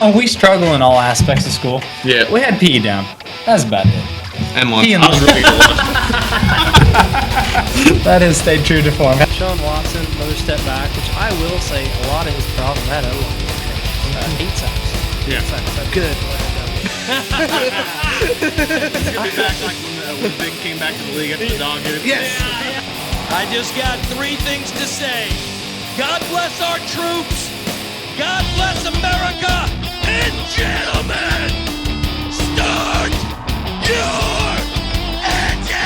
Oh, we struggle in all aspects of school. Yeah. We had PE down. That's about it. And lunch. PE and I was ready to lunch. That has stayed true to form. Sean Watson, another step back, which I will say a lot of his problem that O-line. 8 sacks. Yeah. Good. He's gonna be back like when Big came back to the league after the dog hit it. Yes. I just got 3 things to say. God bless our troops. God bless America. And gentlemen, start your engine.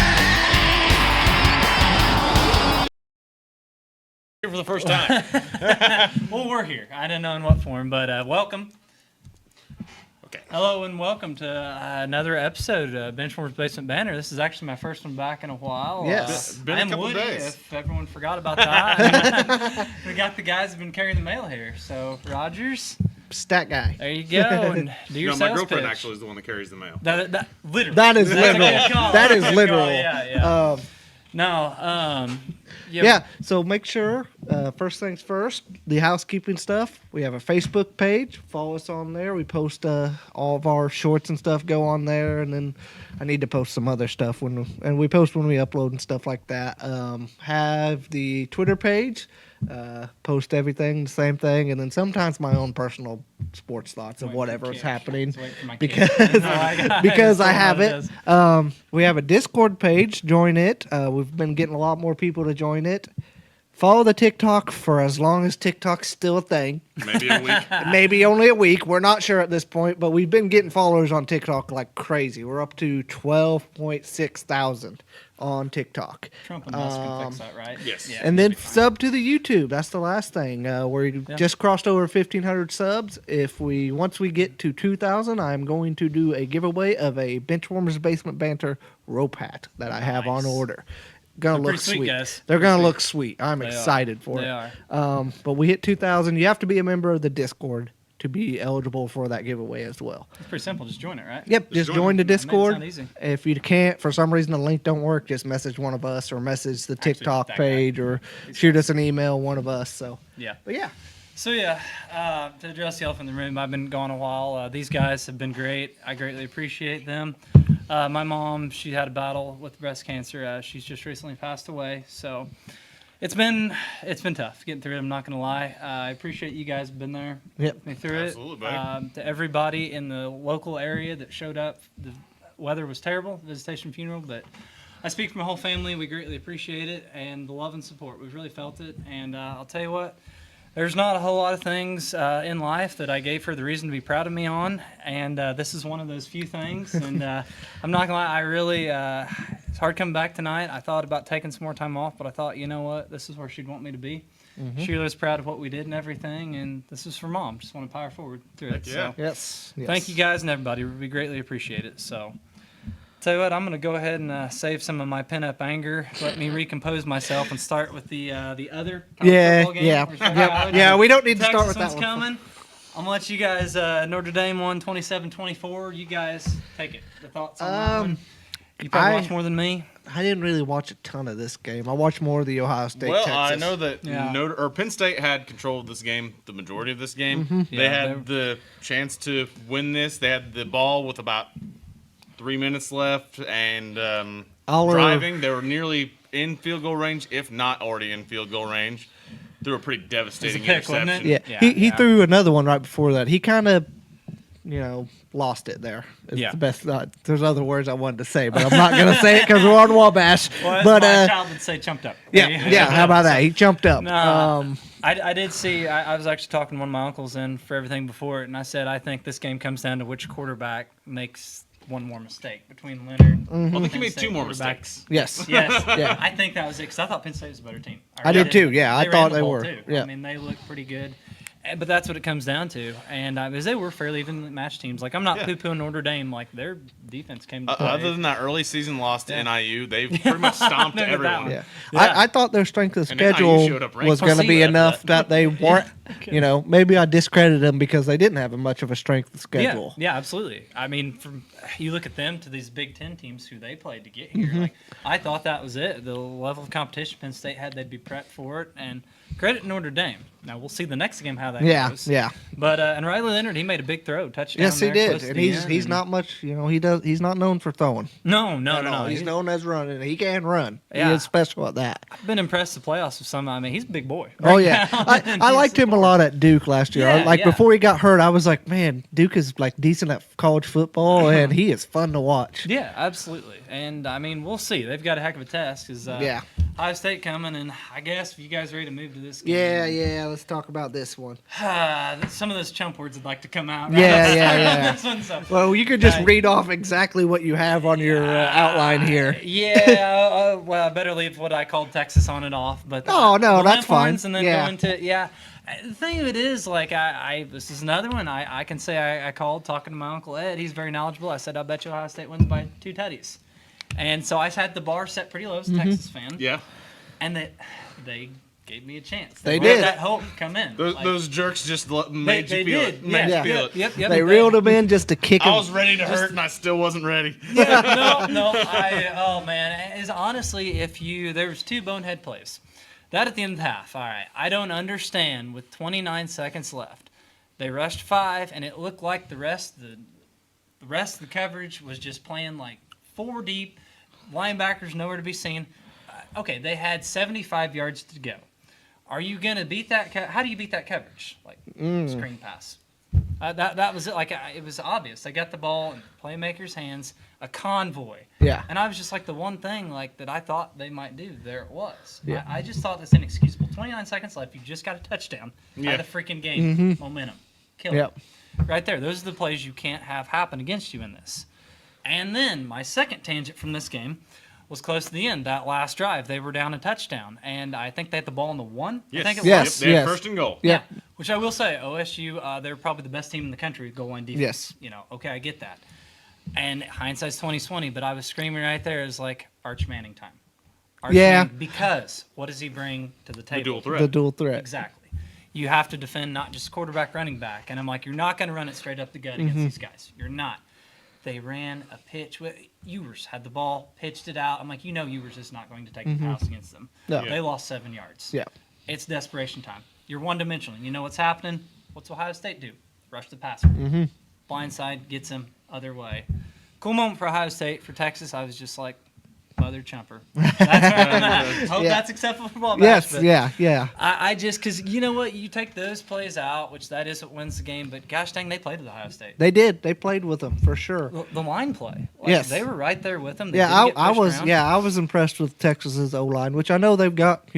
Here for the first time. Well, we're here. I didn't know in what form, but welcome. Okay. Hello and welcome to another episode of Benchwarmers Basement Banner. This is actually my first one back in a while. Yes. Been a I'm couple Woody, days. if everyone forgot about that. We got the guys who've been carrying the mail here. So, Rogers, Stat guy. there you go. And do your No, my sales girlfriend pitch. actually is the one that carries the mail. That literally. That is That's a literal. good call. That is That's a good literal. call. Yeah. Um, No, yeah. So make sure, first things first, the housekeeping stuff. We have a Facebook page. Follow us on there. We post all of our shorts and stuff go on there, and then I need to post some other stuff and we post when we upload and stuff like that. Have the Twitter page. Post everything, the same thing, and then sometimes my own personal sports thoughts of whatever is happening because because I have it. We have a Discord page. Join it. We've been getting a lot more people to join it. Follow the TikTok for as long as TikTok's still a thing. Maybe a week. Maybe only a week. We're not sure at this point, but we've been getting followers on TikTok like crazy. We're up to 12.6 thousand on TikTok. Trump and Musk can fix that, right? Yes. Yeah, And then sub to the YouTube. That's the last thing. We just crossed over 1,500 subs. Once we get to 2,000, I'm going to do a giveaway of a Benchwarmers Basement Banter rope hat that I have on order. Gonna They're look pretty sweet, guys. They're Pretty gonna sweet. look sweet. I'm They excited for They it. are. But we hit 2,000. You have to be a member of the Discord to be eligible for that giveaway as well. It's pretty simple. Just join it, right? Yep, just join the Made it Discord. sound easy. If you can't, for some reason the link don't work, just message one of us or message the TikTok that guy. page or shoot us an email, one of us. So, Yeah. but yeah. So to address the elephant in the room, I've been gone a while. These guys have been great. I greatly appreciate them. My mom, she had a battle with breast cancer. She's just recently passed away. So it's been tough getting through it. I'm not gonna lie. I appreciate you guys have been there with me through Absolutely, it. buddy. To everybody in the local area that showed up, the weather was terrible. Visitation funeral, but I speak for my whole family. We greatly appreciate it and the love and support. We've really felt it. And I'll tell you what. There's not a whole lot of things in life that I gave her the reason to be proud of me on, and this is one of those few things. And I'm not gonna lie, I really it's hard coming back tonight. I thought about taking some more time off, but I thought, you know what, this is where she'd want me to be. She was proud of what we did and everything, and this is for Mom. Just want to power forward through it. yeah. So Yes. thank you guys and everybody. We greatly appreciate it. So. Tell you what, I'm gonna go ahead and save some of my pent-up anger. Let me recompose myself and start with the other Yeah, football game. yeah, We're starting yep, college. yeah. We don't need to Texas start with that one's one. coming. I'm gonna let you guys. Notre Dame won 27-24. You guys take it. The thoughts on that one? You probably watch more than me. I didn't really watch a ton of this game. I watched more of the Ohio State. Well, Texas. I know that Yeah. Penn State had control of this game, the majority of this game. Mm-hmm. They Yeah, had the chance to win this. They had the ball with about 3 minutes left and driving. They were nearly in field goal range, if not already in field goal range. Threw a pretty devastating pick, wasn't interception. it? Yeah, Yeah, he threw another one right before that. He kind of, lost it there. It's Yeah. the best. There's other words I wanted to say, but I'm not gonna say it because we're on Wabash. Well, but my child would say jumped up. yeah. How about that? He jumped up. No, I did see. I was actually talking to one of my uncles in for everything before it, and I said I think this game comes down to which quarterback makes one more mistake between Leonard. Mm-hmm. Well, I think he Penn made State 2 more quarterback. mistakes. Yes. Yes. Yeah. I think that was it because I thought Penn State was a better team. I did too, yeah, I ran thought the they ball were, too. yeah. I mean, they looked pretty good. But that's what it comes down to. And because they were fairly evenly matched teams. Like, I'm not poo-pooing Notre Dame. Like, their defense came to play. Other than that early season loss to NIU, they've pretty much stomped Look at that everyone. one. Yeah. Yeah. I thought their strength of And NIU schedule showed up ranked. was going to be after enough that they weren't, maybe I discredited them because they didn't have much of a strength of schedule. Yeah, absolutely. I mean, you look at them to these Big Ten teams who they played to get here. Mm-hmm. Like, I thought that was it. The level of competition Penn State had, they'd be prepped for it. And credit Notre Dame. Now we'll see the next game how that Yeah, goes. yeah. But and Riley Leonard, he made a big throw, touchdown. Yes, he there, did, close to and the he's end, he's and- not much. He's not known for throwing. No. He's known as running. He can run. Yeah. He is special at that. I've been impressed the playoffs with some. I mean, he's a big boy. Oh right yeah, now, and I he's liked him a lot at Duke last year. Yeah, yeah. Before he got hurt, I was like, man, Duke is like decent at college football, and he is fun to watch. Yeah, absolutely. And I mean, we'll see. They've got a heck of a task. Yeah. Ohio State coming, and I guess if you guys are ready to move to this game. Yeah. Let's talk about this one. Some of those chump words would like to come out. Yeah. This one's so- Well, you could just Right. read off exactly what you have on your outline here. Yeah, well, I better leave what I called Texas on and off. But Oh, no, the that's limp fine. ones and then Yeah. go into The thing of it is, like, this is another one I can say I called talking to my Uncle Ed. He's very knowledgeable. I said, I bet you Ohio State wins by 2 tutties. And so I had the bar set pretty low as a Texas fan. Yeah. And they gave me a chance. They let did. that hope come in. Those jerks just made they you feel did. it. Made Yeah. you feel it. Yep. They reeled him in just to kick him. I was ready to hurt, and I still wasn't ready. No. Oh man, is honestly, there was 2 bonehead plays. That at the end of the half. All right, I don't understand. With 29 seconds left, they rushed 5, and it looked like the rest of the coverage was just playing like 4 deep. Linebackers nowhere to be seen. Okay, they had 75 yards to go. Are you gonna beat that? How do you beat that coverage? Like screen pass. That was it. Like it was obvious. They got the ball in the playmakers' hands. A convoy. Yeah. And I was just like, the one thing like that I thought they might do, there it was. Yeah. I just thought that's inexcusable. 29 seconds left. You just got a touchdown. Yeah. By the freaking game. Momentum. Kill Yep. it. Right there. Those are the plays you can't have happen against you in this. And then my second tangent from this game was close to the end. That last drive, they were down a touchdown, and I think they had the ball on the 1. Yes. I think it Yes. was. They had first and goal. Yeah. Which I will say, OSU, they're probably the best team in the country with goal line defense. Yes. Okay, I get that. And hindsight's 20/20, but I was screaming right there, it's like Arch Manning time. Arch Yeah. Manning, because what does he bring to the table? The dual threat. The dual threat. Exactly. You have to defend not just quarterback, running back. And I'm like, you're not going to run it straight up the gut against these guys. You're not. They ran a pitch. Ewers had the ball, pitched it out. I'm like, Ewers is not going to take the pass against them. No. They lost 7 yards. Yeah. It's desperation time. You're one-dimensional. You know what's happening? What's Ohio State do? Rush the passer. Blindside gets him other way. Cool moment for Ohio State. For Texas, I was just like, mother chumper. That's where I'm at. Hope Yeah. that's acceptable for ball Yes. match, but Yeah. I just, because you know what? You take those plays out, which that is what wins the game, but gosh dang, they played with Ohio State. They did. They played with them for sure. The line play. Like, Yes. They were right there with them. They Yeah, didn't get I pushed was. around. Yeah, I was impressed with Texas's O line, which I know they've got.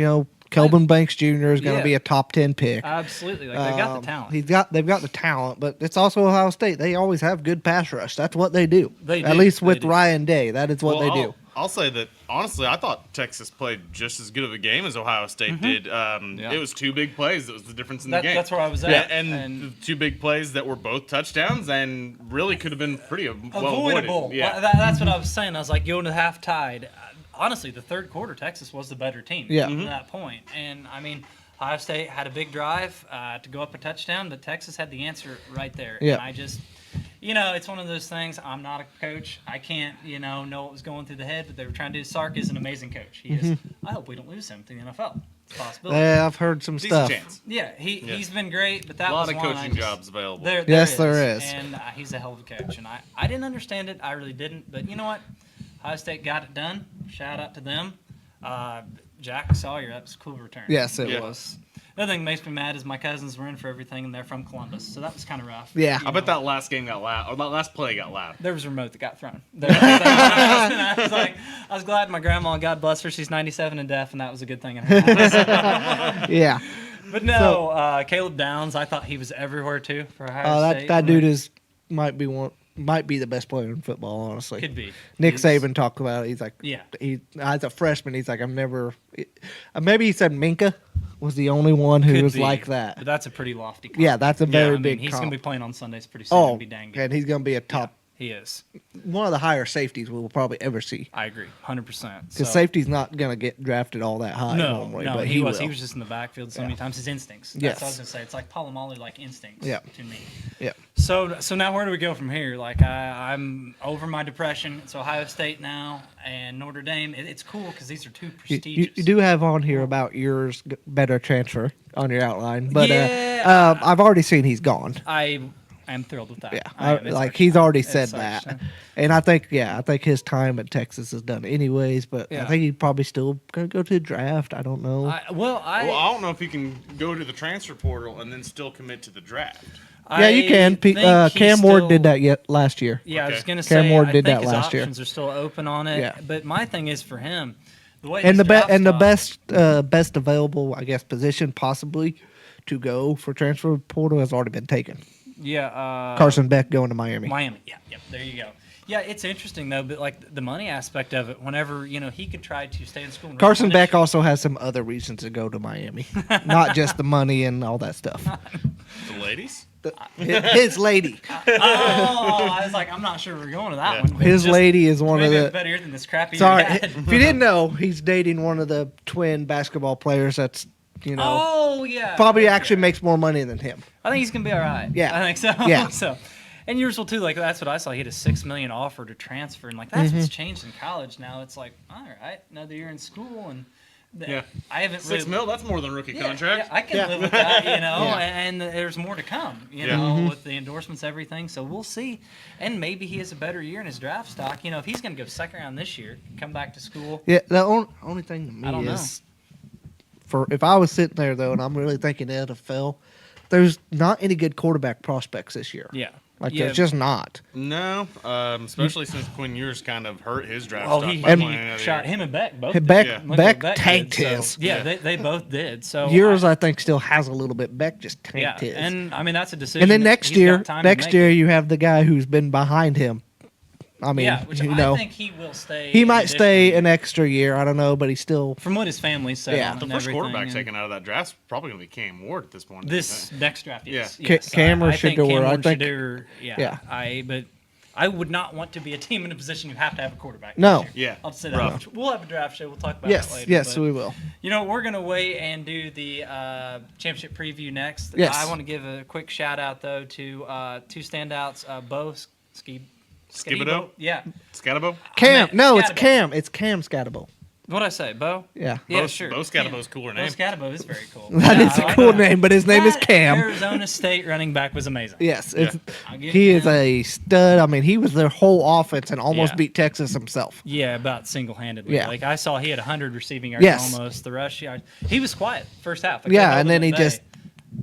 Kelvin Banks Jr. is going to Yeah. be a top 10 pick. Absolutely. Like, they got the talent. They've got the talent, but it's also Ohio State. They always have good pass rush. That's what they do. They At do. least They with do. Ryan Day, that is what they do. I'll say that honestly, I thought Texas played just as good of a game as Ohio State did. It was 2 big plays that was the difference in the game. That's where I was at. Yeah, and 2 big plays that were both touchdowns and really could have been pretty well avoidable. avoided. Yeah. That's what I was saying. I was like, going to half tied. Honestly, the third quarter, Texas was the better team. Yeah. To that point. And, I mean, Ohio State had a big drive to go up a touchdown, but Texas had the answer right there. Yeah. And I just, it's one of those things. I'm not a coach. I can't, know what was going through the head, but they were trying to do. Sark is an amazing coach. He is. I hope we don't lose him to the NFL. It's a possibility. Yeah, I've heard some Decent stuff. chance. Yeah, he's been great, but that A lot was of one coaching jobs available. There Yes, there is. And he's a hell of a coach. And I didn't understand it. I really didn't. But you know what? Ohio State got it done. Shout out to them. Jack Sawyer, that was a cool return. Yes, it Yeah. was. Another thing that makes me mad is my cousins were in for everything, and they're from Columbus. So that was kind of rough. Yeah. I bet that last game got loud, or that last play got loud. There was a remote that got thrown. I was glad my grandma, God bless her, she's 97 and deaf, and that was a good thing in her house. Yeah. But no, Caleb Downs, I thought he was everywhere too for Ohio State. That dude might be the best player in football, honestly. Could be. Nick He's- Saban talked about it. He's like, Yeah. As a freshman, he's like, I've never. Maybe he said Minka was the only one who Could was be, like that. But that's a pretty lofty comp. Yeah, that's a very big. He's comp. going to be playing on Sundays pretty soon. Oh, and be dang good. and he's going to be a top, He is. one of the higher safeties we'll probably ever see. I agree, 100%. Because safety's not going to get drafted all that high no, normally, no, but he will. was just in the backfield so many times. His instincts. That's Yes. what I was going to say. It's like Palomali like instincts Yeah. to me. Yeah. So now where do we go from here? Like I'm over my depression. It's Ohio State now and Notre Dame. It's cool because these are two prestigious. You do have on here about yours better transfer on your outline, but Yeah. I've already seen he's gone. I am thrilled with that. Yeah, It's like such- he's already it's said such- that, and I think his time at Texas is done anyways. But I Yeah. think he's probably still gonna go to the draft. I don't know. I Well, I don't know if he can go to the transfer portal and then still commit to the draft. Yeah, you can. think Cam he's Ward still- did that last year. Yeah, I was Okay. gonna Cam say. Ward I did think that his last year. options are still open on it. Yeah. But my thing is for him, the way And his the draft stock- best available, I guess, position possibly to go for transfer portal has already been taken. Yeah, Carson Beck going to Miami. Miami. Yeah, yep. There you go. Yeah, it's interesting though, but like the money aspect of it, whenever he could try to stay in school. And Carson replenish- Beck also has some other reasons to go to Miami, not just the money and all that stuff. The ladies? His lady, Oh, I was like, I'm not sure we're going to that Yeah. one. but his just lady is one of maybe the. better than this crappy. Sorry, dad. if you didn't know, he's dating one of the twin basketball players. That's Oh yeah. probably Yeah. actually makes more money than him. I think he's gonna be all right. Yeah. I think so. Yeah. So, and yours will too. Like that's what I saw. He had a $6 million offer to transfer, and like that's what's changed in college now. It's like, all right, another year in school, and Yeah. I haven't $6 really. mil, that's more than rookie Yeah, contract. yeah, I can Yeah. live with that, Yeah. and there's more to come, Yeah. with the endorsements, everything. So we'll see, and maybe he has a better year in his draft stock. If he's going to go second round this year, come back to school. Yeah, the only thing to me I don't know. is, for if I was sitting there though, and I'm really thinking NFL, there's not any good quarterback prospects this year. Yeah, Like yeah. there's just not. No, especially since Quinn Ewers kind of hurt his draft Oh, stock he by playing another shot year. him and Beck both. Hey, did. Beck Yeah. Look Beck what tanked did, so- his. Yeah, Yeah. They both did. So Yours, I think, still has a little bit. Beck just yeah, tanked his. and I mean that's a decision. And then that next he's year, got time to make it. you have the guy who's been behind him. I mean, yeah, which I think he will stay. he an might stay additional an year. extra year. I don't know, but he's still. From what his family said, Yeah. on The and first everything, quarterback and taken out of that draft's probably going to be Cam Ward at this point. This next draft, yes. Yeah. yes. Cam or I think Shedeur, Cam I Ward, think- Shedeur, yeah. Yeah. But I would not want to be a team in a position you have to have a quarterback. No. this year. Yeah. I'll say that. Rough. We'll have a draft show. We'll talk about Yes, that later. yes, but, we will. we're going to wait and do the championship preview next. Yes. I want to give a quick shout out, though, to two standouts, Bo Skibodeau? Yeah. Scatabo? Cam, meant no, it's Scatabo. Cam. It's Cam Scatabo. What'd I say, Bo? Yeah. Yeah, Bo- sure. Bo Scatabo's a cooler Bo name. Scatabo is very cool. That Yeah, is I a like cool that. name, but his name is That Cam. Arizona State running back was amazing. Yes, Yeah. I'll give he him is that. a stud. I mean, he was their whole offense and almost Yeah. beat Texas himself. Yeah, about single-handedly. Yeah. Like I saw, he had 100 receiving yards Yes. almost. The rush yards. He was quiet first half. Like, Yeah, they and then he held him at just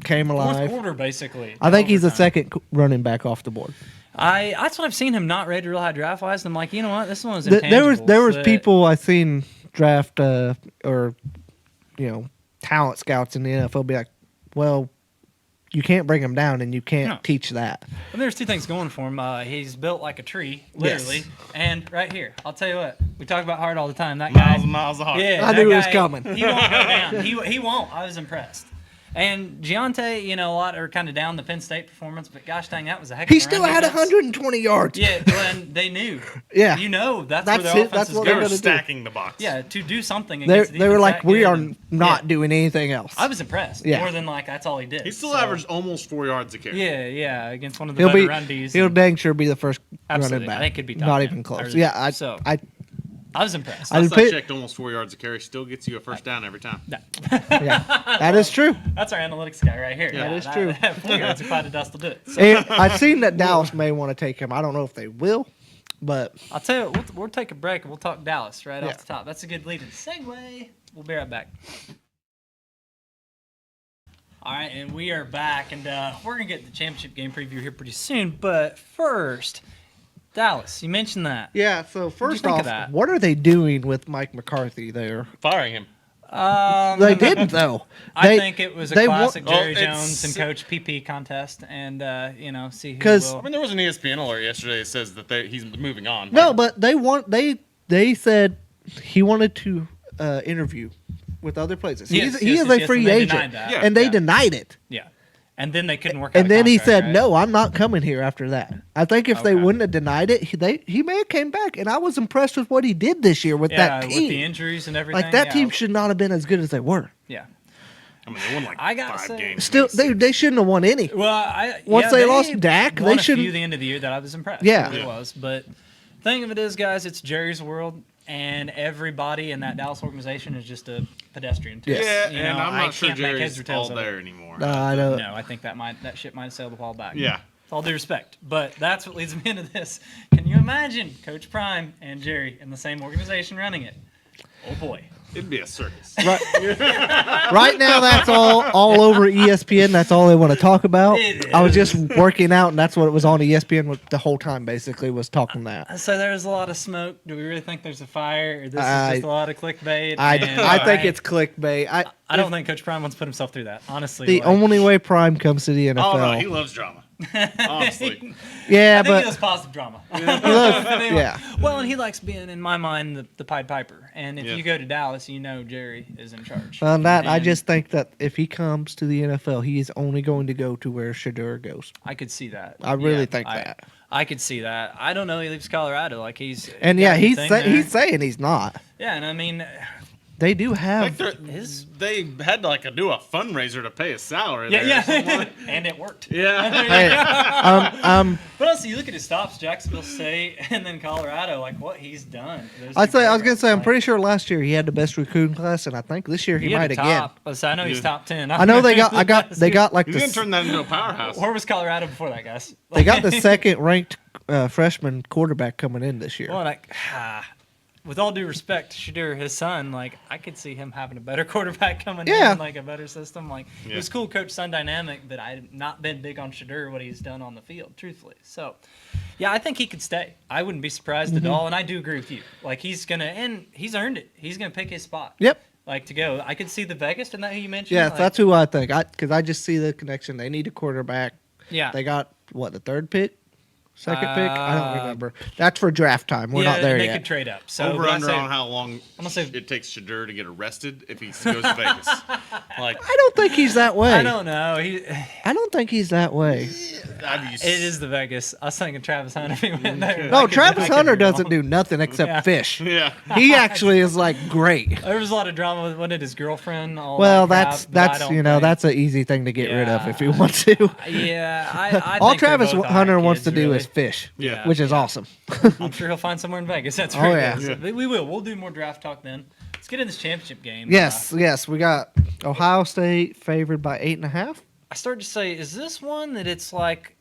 came bay. fourth alive. quarter basically. I think he's the overtime. second running back off the board. That's what I've seen him not rated real high draft wise. I'm like, you know what? This one was There was intangibles, people I seen draft or talent scouts in the NFL be like, well, you can't bring him down and you can't No. teach that. But there's two things going for him. He's built like a tree, literally. Yes. And right here, I'll tell you what. We talk about Hart all the time. That guy. Miles and miles of heart. Yeah, I that knew it was guy, coming. He won't go down. He won't. I was impressed. And Giante, a lot are kind of down the Penn State performance, but gosh dang, that was a heck of a He still run had defense. 120 yards. Yeah, when they knew. Yeah. That's That's where their it. offense That's is what They they're were going. gonna do. stacking the box. Yeah, to do something They against the were defense like, that we good, are and- not yeah. doing anything else. I was impressed. Yeah. More than that's all he did. He still So, averaged almost 4 yards a carry. Yeah, against one of the He'll better be. run Ds. He'll and- dang sure be the first Absolutely. running back. I think it'd be top not 10. even close. Or- Yeah, so- I I was impressed. I- Last I put- checked, almost 4 yards a carry still gets you a first down every time. yeah, that is true. That's our analytics guy right here. Yeah. That is true. 4 yards of cloud of dust will do it. So, And I've seen that Dallas may want to take him. I don't know if they will, but I'll tell you, we'll take a break and we'll talk Dallas right Yeah. off the top. That's a good lead in segue. We'll be right back. All right, and we are back, and we're going to get the championship game preview here pretty soon. But first, Dallas, you mentioned that. yeah. So first think of off, that? what are they doing with Mike McCarthy there? Firing him. They didn't though. I They- think it was a they wa- classic Jerry Well, it's- Jones and Coach PP contest, and see who 'Cause- will. I mean, there was an ESPN alert yesterday that says that he's moving on. No, but they said he wanted to interview with other places. Yes, he yes, is yes, a yes, free and they agent, denied that. Yeah. and they Yeah. denied it. Yeah, and then they couldn't work out. And a then he contract, said, right? "No, I'm not coming here after that." I think if they Okay. wouldn't have denied it, he may have came back. And I was impressed with what he did this year with Yeah, that with team. the injuries and everything. Like that yeah. team should not have been as good as they were. Yeah. I mean, they won like I gotta 5 say- games. Still, maybe they shouldn't have won any. Well, Once they lost Dak, won they a shouldn't- few the end of the year that I was impressed. Yeah. It really was. But thing of it is, guys, it's Jerry's world, and everybody in that Dallas organization is just a pedestrian. To Yes. us. Yeah, You and know, I'm I not sure can't make heads Jerry's or tails all of it. there anymore. I don't. No, I think that ship might have sailed the ball back. Yeah. With all due respect. But that's what leads me into this. Can you imagine Coach Prime and Jerry in the same organization running it? Oh boy. It'd be a circus. Right, right now, that's all over ESPN. That's all they want to talk about. It I was is. just working out, and that's what it was on ESPN the whole time. Basically, was talking that. So there's a lot of smoke. Do we really think there's a fire? Or this I- is just a lot of clickbait? I And think it's clickbait. I don't think Coach Prime wants to put himself through that. Honestly. The like, only way Prime comes to the NFL. Oh no, he loves drama. Honestly, yeah, I think he but does positive drama. look, yeah. Well, and he likes being, in my mind, the Pied Piper. And if Yeah. you go to Dallas, you know Jerry is in charge. On that, I And just think that if he comes to the NFL, he is only going to go to where Shadur goes. I could see that. I really Yeah, think that. I could see that. I don't know. He leaves Colorado. Like he's And got yeah, he's everything there. he's saying he's not. Yeah, and I mean, They do like have. they had to like do a fundraiser to pay his salary. yeah, there. yeah, and it worked. Yeah. Hey, But also, you look at his stops: Jacksonville State, and then Colorado. Like what he's done. Those I two was gonna programs, say, I'm like, pretty sure last year he had the best recruiting class, and I think this year he had might a again. top. So I know he's Yeah. top 10. I know they got like He's gonna the turn that into a powerhouse. Where was Colorado before that, guys? they got the second ranked freshman quarterback coming in this year. Well, like, with all due respect to Shadur, his son, like, I could see him having a better quarterback coming Yeah. in, like a better system. Like, it Yeah. was cool coach-son dynamic, but I've not been big on Shadur, what he's done on the field, truthfully. So, yeah, I think he could stay. I wouldn't be surprised Mm-hmm. at all, and I do agree with you. Like, he's earned it. He's going to pick his spot. Yep. Like, to go. I could see the Vegas, isn't that who you mentioned? Yeah, Like, that's who I think. Because I just see the connection. They need a quarterback. yeah. They got what, the third pick, second pick? I don't Uh, remember. That's for draft time. We're yeah, not there they yet. could trade up. So Over when I under say- on how long I'm gonna say- it takes Shadur to get arrested if he goes to Vegas. Like, I don't think he's that way. I don't know. I don't think he's that way. I'd be It is the Vegas. I was thinking Travis Hunter if he went there. No, I could Travis be Hunter wrong. doesn't do nothing except Yeah. fish. Yeah. He actually is like great. There was a lot of drama with what did his girlfriend. All Well, that that's crap, but I that's don't you know think- that's an easy thing to get rid of Yeah. if you want to. Yeah, I All think they're Travis both all Hunter right wants to kids, do really. is fish, Yeah. which is awesome. I'm sure he'll find somewhere in Vegas. That's Oh, where he yeah. goes. Yeah. But we will. We'll do more draft talk then. Let's get in this championship game. Yes, yes, we got Ohio State favored by 8.5. I started to say, is this one that it's like,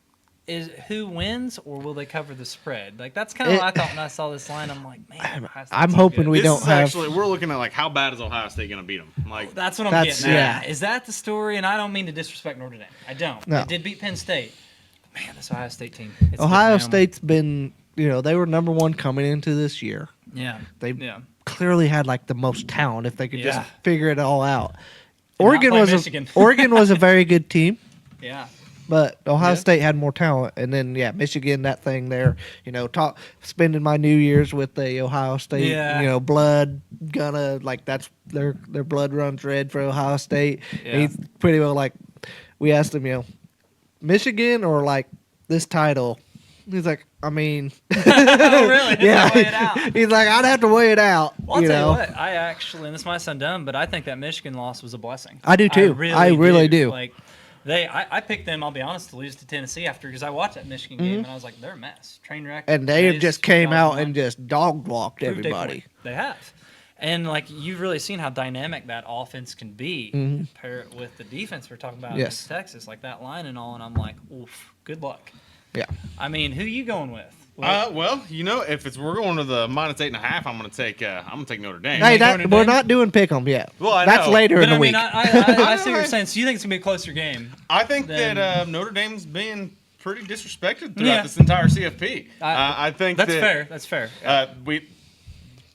is who wins or will they cover the spread? Like that's kind of what I thought when I saw this line. I'm like, man, Ohio State's I'm so hoping good. we This don't is have. actually we're looking at like how bad is Ohio State gonna beat them? Like That's what I'm That's- getting at. yeah. Is that the story? And I don't mean to disrespect Notre Dame. I don't. No. They did beat Penn State. Man, this Ohio State team. It's Ohio different. State's been, they were number one coming into this year. Yeah. They Yeah. clearly had like the most talent if they could just Yeah. figure it all out. Did not Oregon play was Michigan. Oregon was a very good team. Yeah. But Ohio Yeah. State had more talent, and then Michigan, that thing there, spending my New Year's with the Ohio State, Yeah. blood gonna that's their blood runs red for Ohio State. Yeah. And he's pretty well like, we asked him, Michigan or like this title. He's like, I mean, Oh, really? yeah. Weigh it out. He's like, I'd have to weigh it out. Well, I'll you tell know, you what. I actually, and this might sound dumb, but I think that Michigan loss was a blessing. I do too. I really do. Like, I picked them. I'll be honest, to lose to Tennessee after because I watched that Michigan game and I was like, they're a mess, train wreck. and they just just came got out on and just dog walked proved a everybody. point. They have. And like you've really seen how dynamic that offense can be, pair it with the defense we're talking about Yes. in Texas, like that line and all. And I'm like, oof, good luck. Yeah. I mean, who you going with? well, if we're going to the -8.5, I'm gonna take Notre Dame. Hey, going to we're Dame? not doing pick 'em yet. Well, I That's know. later But in the I mean, week. I see what you're saying. So you think it's gonna be a closer game? I think Then- that Notre Dame's being pretty disrespected throughout Yeah. this entire CFP. I- I think That's that, fair. That's fair.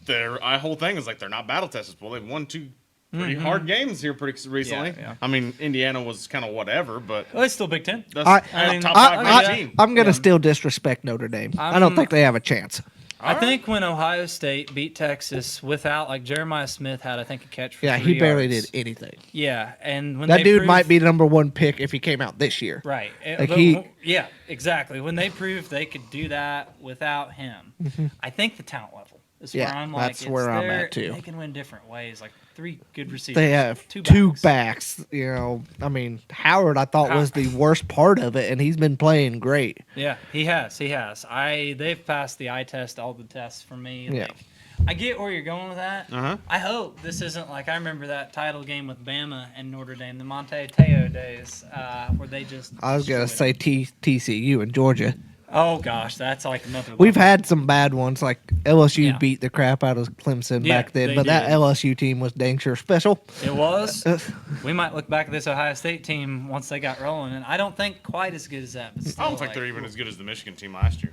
Their whole thing is like they're not battle tested. Well, they've won two pretty hard games here pretty recently. Yeah. I mean, Indiana was kind of whatever, but Well, it's still Big Ten. that's I mean, top I- 5 I- team. I'm gonna still disrespect Notre Dame. I don't think they have a chance. I think when Ohio State beat Texas without like Jeremiah Smith had, I think a catch for Yeah, 3 he barely yards. did anything. Yeah, and when That they dude proved, might be the number one pick if he came out this year. right. Like But yeah, exactly. When they proved they could do that without him, Mm-hmm. I think the talent level Is where I'm like, that's where I'm at too. They can win different ways. Like 3 good receivers. They have two backs. You know, I mean, Howard I thought was the worst part of it, and he's been playing great. Yeah, he has. They've passed the eye test, all the tests for me. Yeah. Like, I get where you're going with that. I hope this isn't like I remember that title game with Bama and Notre Dame, the Monte Teo days, where they just. I was gonna say destroyed TCU and Georgia. them. Oh gosh, that's like another. We've level. had some bad ones, like LSU Yeah. beat the crap out of Clemson Yeah, back then, they but that did. LSU team was dang sure special. It was. We might look back at this Ohio State team once they got rolling, and I don't think quite as good as that. But still, I don't think they're even as good as the Michigan team last year.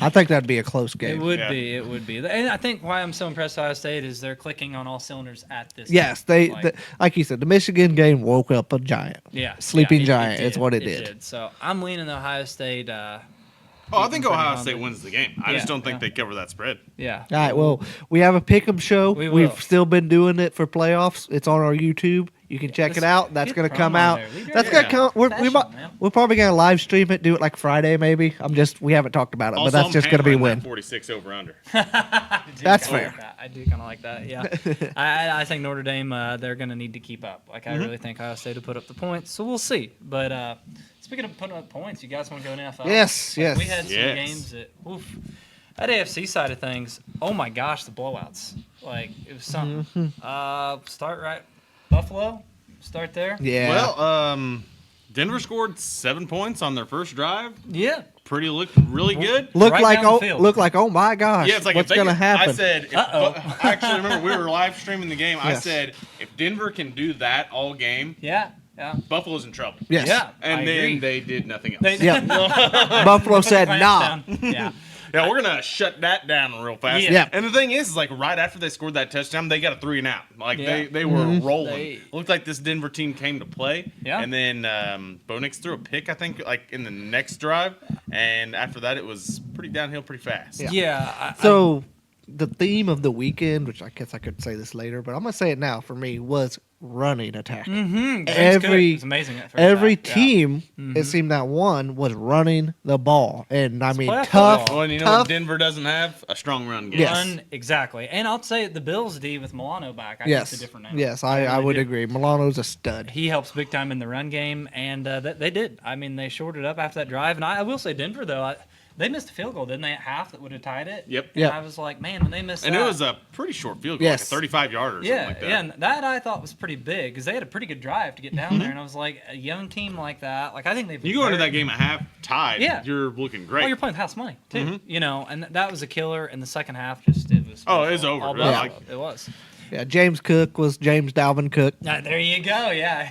I think that'd be a close It game. would Yeah. be. It would be. And I think why I'm so impressed with Ohio State is they're clicking on all cylinders at this. Yes, time. like you said, the Michigan game woke up a giant. Yeah, Sleeping it giant did. is what it did. So I'm leaning to Ohio State. Oh, I think pretty Ohio on State it. wins the game. I Yeah, just don't think yeah. they cover that spread. Yeah. All right, well, we have a pick'em show. We will. We've still been doing it for playoffs. It's on our YouTube. You can check Let's it out. That's get going to come promo out. there. Leave That's your- going to come. We're Professional, man. probably going to live stream it. Do it like Friday, maybe. We haven't talked about it, Also, but that's I'm just going to be hammering win. that 46 over under. That's kinda fair. like that. I do kind of like that. Yeah. I think Notre Dame. They're going to need to keep up. Like I really think Ohio State will put up the points. So we'll see. But speaking of putting up points, you guys want to go in NFL? Yes, yes. We had some Yes. games that. Oof. That AFC side of things. Oh my gosh, the blowouts. Like it was something. Start right. Buffalo. Start there. Yeah. Well, Denver scored 7 points on their first drive. Yeah. Looked really good. look right like down the field. oh my gosh. Yeah, it's like what's if they going to could- happen? I said, if, Uh-oh. I actually remember we were live streaming the game. I Yes. said, if Denver can do that all game, Yeah. Yeah. Buffalo's in trouble. Yes. Yeah. And I then agree. they did nothing else. They- Yeah. Buffalo said, Clamps nah. down. Yeah. Yeah, we're gonna shut that down real fast. Yeah. Yeah. And the thing is like right after they scored that touchdown, they got a 3 and out. Like Yeah. they were rolling. They- Looked like this Denver team came to play. Yeah. And then Bo Nix threw a pick, I think, like in the next drive. And after that, it was pretty downhill, pretty fast. Yeah. Yeah. So the theme of the weekend, which I guess I could say this later, but I'm going to say it now for me, was running attack. It's amazing. At first Every half. Yeah. team, it seemed that won, was running the ball. And I mean, playoff tough, football. Well, and you know tough. what Denver doesn't have? A strong run game. Yes. Run, exactly. And I'll say the Bills D with Milano back. I think Yes, it's a different name. yes, I really would do. agree. Milano's a stud. He helps big time in the run game, and they did. I mean, they shorted up after that drive. And I will say Denver, though, they missed a field goal, didn't they, at half that would have tied it? Yep. And Yep. I was like, man, when they missed And that. it was a pretty short field goal, Yes. like a 35-yarder or Yeah, something like that. yeah, and that I thought was pretty big because they had a pretty good drive to get down there, and I was like, a young team like that, like I think they've. You go into that game at half tied, Yeah. you're looking great. Well, you're playing house money too, you know, and that was a killer. In the second half, just it was. Oh, it was over. all Yeah. Buffalo. It was. Yeah, James Cook was James Dalvin Cook. There you go. Yeah.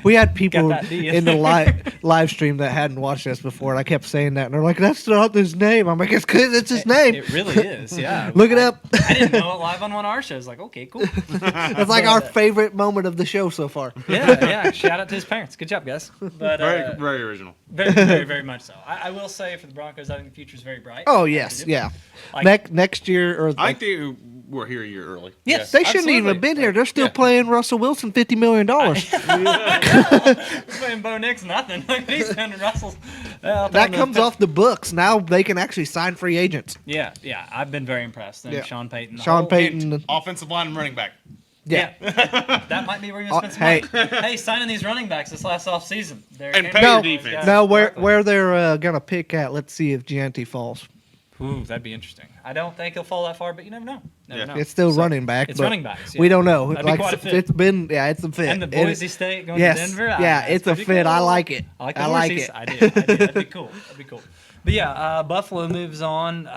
We had people Got that, do you? in the live stream that hadn't watched us before, and I kept saying that, and they're like, "That's not his name." I'm like, "It's 'cause it's his name." It really is. Yeah. Look it up. I didn't know it live on one of our shows. Like, okay, cool. It's like our favorite moment of the show so far. Yeah, yeah. Shout out to his parents. Good job, guys. But very, very original. very, very, very much so. I will say for the Broncos, I think the future is very bright. Oh yes, yeah. Like- Next year or I think they were here a year early. Yes, they shouldn't even absolutely. have been here. They're still Yeah. playing Russell Wilson $50 million. Playing Bo Nix, nothing. Look, he's doing Russell's. That comes off the books. Now they can actually sign free agents. Yeah, yeah. I've been very impressed. And Yeah. Sean Payton. the Sean whole- Payton. Offensive line and running back. Yeah. That might be where you're going to spend some money. Hey, signing these running backs this last offseason. And pay No, your defense. Now where they're gonna pick at? Let's see if Gianti falls. Ooh, that'd be interesting. I don't think he'll fall that far, but you never know. Never Yeah. know. It's still So, running back. It's but running backs. We yeah. don't know. That'd be quite a fit. It's been it's a fit. And the Boise State going yes, to Denver. yeah, That's it's a pretty fit. I cool. like it. I like the I like horses. it. I did. That'd be cool. That'd be cool. But yeah, Buffalo moves on,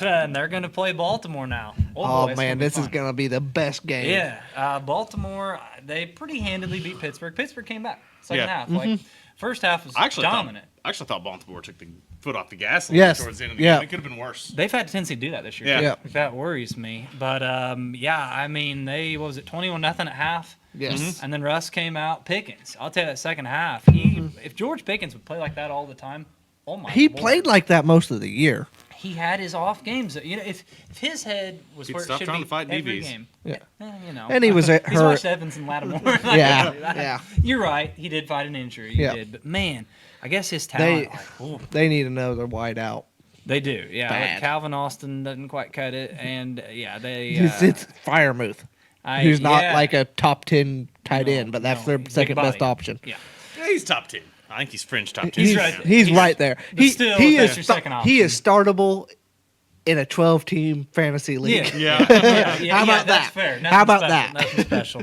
and they're going to play Baltimore now. Oh boy, it's man, gonna be this is fun. gonna be the best game. Yeah, Baltimore. They pretty handedly beat Pittsburgh. Pittsburgh came back second Yeah. half. Like first half was I actually dominant. thought Baltimore took the foot off the gas a little Yes. towards the end of the Yeah. game. It could have been worse. They've had a tendency to do that this year. Yeah. Yeah. That worries me. But yeah, I mean, what was it, 21-0 at half? Yes. And then Russ came out. Pickens, I'll tell you that second half. If George Pickens would play like that all the time, oh my. He Lord. played like that most of the year. He had his off games. You know, if his head was He'd where it stop should trying be to fight every DBs. game. Yeah. You know. And he was He's hurt. watched Evans and Lattimore. Yeah, yeah. You're right. He did fight an injury. He Yeah. did. But man, I guess his talent. They need another wide out. They do, yeah. Bad. Calvin Austin doesn't quite cut it, and they. It's Firemouth, who's not like a top 10 tight end, but that's their big second best body. option. Yeah, Yeah, he's top 10. I think he's fringe top 10. He's right there. He's right there. But still, that's your second option. He is startable in a 12-team fantasy league. Yeah. Yeah. How about that's that? fair. Nothing How about special, that? Nothing special.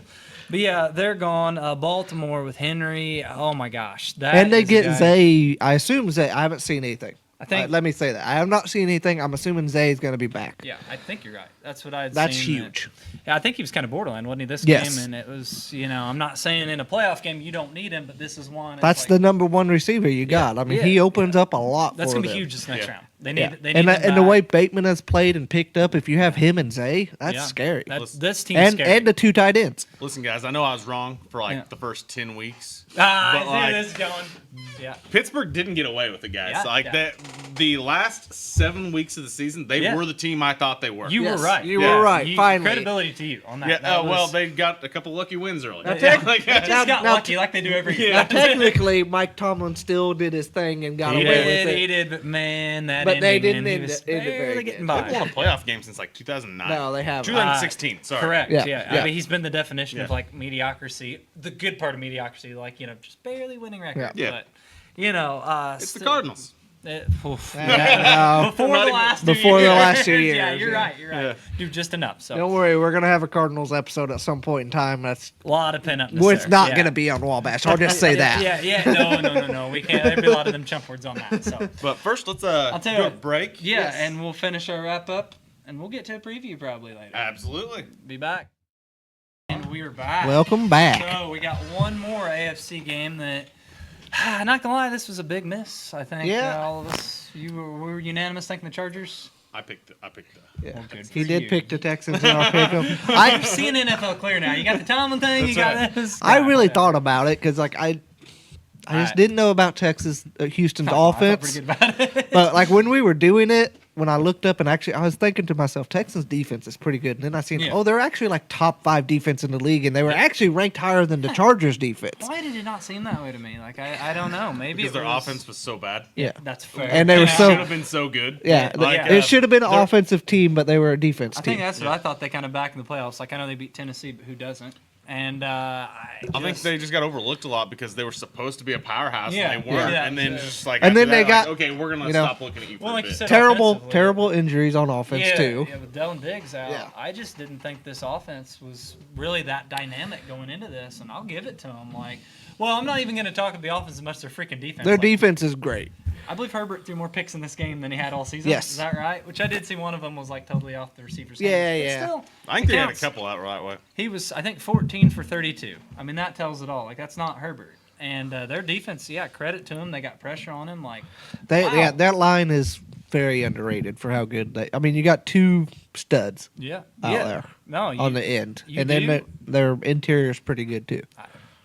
But yeah, they're gone. Baltimore with Henry. Oh my gosh, that And they is a get guy- Zay. I assume Zay. I haven't seen anything. I think- Let me say that. I have not seen anything. I'm assuming Zay is going to be back. Yeah, I think you're right. That's what I'd That's seen. huge. Yeah, I think he was kind of borderline, wasn't he? This Yes. game, and it was, I'm not saying in a playoff game you don't need him, but this is one. it's That's like, the number one receiver you got. I mean, he opens up a lot That's for gonna be them. huge this next Yeah. round. They need. Yeah. They need. And the way Bateman has played and picked up, if you have him and Zay, that's Yeah. scary. This team's scary. And the 2 tight ends. Listen, guys, I know I was wrong for Yeah. the first 10 weeks. I but, see like, this going. Yeah. Pittsburgh didn't get away with it, guys. Yeah. That the last 7 weeks of the season, they Yeah. were the team I thought they were. You Yes, were right. you were right, finally. Credibility to you on that. yeah, That well, was- they got a couple lucky wins early. Now, They technically- just got now- lucky like they do every year. Now, technically, Mike Tomlin still did his thing and got He away with did, he it. did, but man, that But they ending, didn't man, he end was it- end it very barely good. getting They've won a by. playoff game since 2009. No, they haven't. 2016, sorry. Correct. Yeah, Yeah. yeah. I mean, he's been the definition of Yeah. mediocrity. The good part of mediocrity, just barely winning record. Yeah. But It's the Cardinals. Oof. No. Before the last Before the last 2 Yeah, years, you're yeah. right. You're right. Yeah. Do just enough. So Don't worry, we're gonna have a Cardinals episode at some point in time. That's a lot of pin up. well, it's not gonna be on Wabash. I'll just say that. Yeah. No. We can't. There'd be a lot of them chump words on that. So But first, let's I'll tell you do a what. break. yeah, Yes. and we'll finish our wrap up, and we'll get to a preview probably later. Absolutely. Be back. And we are back. Welcome back. So we got one more AFC game that, not gonna lie, this was a big miss. I think Yeah. all of us, we were unanimous thinking the Chargers. I picked the. Yeah. Well, good He for did you. pick the Texans in our pick 'em. I'm seeing NFL clear now. You got the Tomlin thing. You got That's this. I Nah, really whatever. thought about it because I just I- didn't know about Houston's I felt offense. pretty good about it. But like when we were doing it, when I looked up and actually I was thinking to myself, Texans defense is pretty good. And then I seen, Yeah. they're actually like top 5 defense in the league, and they were actually ranked higher than the Chargers defense. Why did it not seem that way to me? I don't know. Maybe Because it their was, offense was so bad. Yeah. That's fair. And they were It so- should have been so good. Yeah, Like, yeah. it should have been an they're- offensive team, but they were a defense I team. think that's what I thought they kind of back in the playoffs. Like I know they beat Tennessee, but who doesn't? And I think they just got overlooked a lot because they were supposed to be a powerhouse Yeah, and they weren't. yeah. And then Yeah. just like And after then they that, got, okay, we're gonna you know, stop looking at you for well, a like bit. you said, terrible, offensively. terrible injuries on offense too. Yeah, with Dylan Diggs out, Yeah. I just didn't think this offense was really that dynamic going into this, and I'll give it to them. Well, I'm not even going to talk about the offense as much as their freaking defense. Their defense is great. I believe Herbert threw more picks in this game than he had all season. Yes. Is that right? Which I did see one of them was totally off the receiver's Yeah, hands. But yeah. Still, I think it they had a counts. couple out right away. He was, I think, 14 for 32. I mean, that tells it all. That's not Herbert. And their defense, credit to them. They got pressure on him. Wow. Yeah, that line is very underrated for how good they. I mean, you got 2 studs Yeah. out yeah. there No, on the end, you and then do? their interior is pretty good too.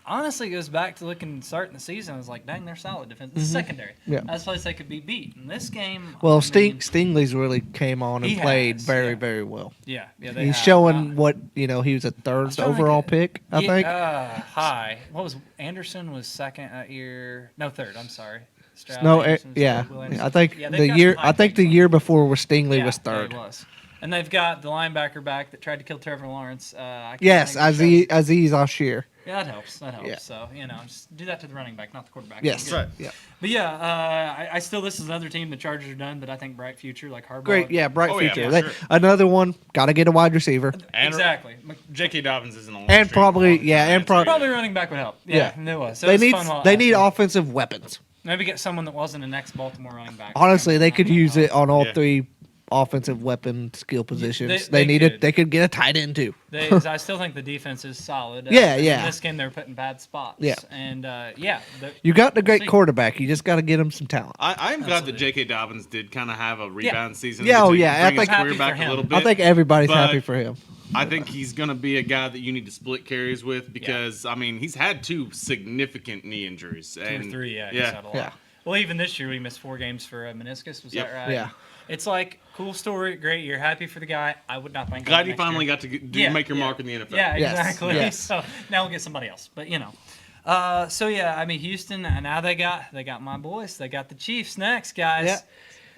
honestly, it goes back to starting the season. I was like, dang, they're solid defense. The secondary. Yeah. That's a place they could be beat. In this game, Well, I mean, Stingley's really came on and He played has, very, yeah. very well. Yeah, they He's have. showing what he was a 3rd was trying to overall think pick, I think. High. What was Anderson was second that year? No, third. I'm sorry. Stroud, No, Anderson, yeah, Will Anderson. I think Yeah, they've got some high I think the picks on year before was Stingley Yeah, was yeah, 3rd. he was. And they've got the linebacker back that tried to kill Trevor Lawrence. I can't Yes, think of the show. Aziz Ashir. Yeah, that helps. That helps. Yeah. So just do that to the running back, not the quarterback. Yes, Good. Right. Yeah, But yeah, I still this is another team the Chargers are done, but I think bright future like Harbaugh. great. Yeah, bright Oh, yeah, future. for They- sure. Another one. Got to get a wide receiver, And Exactly. J.K. Dobbins isn't on. And probably- and Probably running back would help. Yeah, it was. So they it was need fun while it they need lasted. offensive weapons. Maybe get someone that wasn't an ex-Baltimore running back. Honestly, they could use it on all Yeah. 3 offensive weapon skill positions. they could. They could get a tight end too. I still think the defense is solid. Yeah, in yeah. this game, they're put in bad spots. Yeah. And You got the great see. quarterback. You just got to get him some talent. I am glad that Absolutely. J.K. Dobbins did kind of have a rebound season. Yeah, oh, to yeah, I bring his think- career Happy back for a him. little bit. I think everybody's but- happy for him. I think he's going to be a guy that you need to split carries with because, I mean, he's had 2 significant knee injuries. 2 or And 3, he's yeah. had a lot. Yeah. Well, even this year, we missed 4 games for a meniscus. Was Yep. that right? Yeah. It's cool story, great. You're happy for the guy. I would not think. Glad you finally got to make your mark in the NFL. Yeah, Yes, exactly. yes. So now we'll get somebody else. But I mean, Houston. Now they got my boys. They got the Chiefs next, guys. Yeah.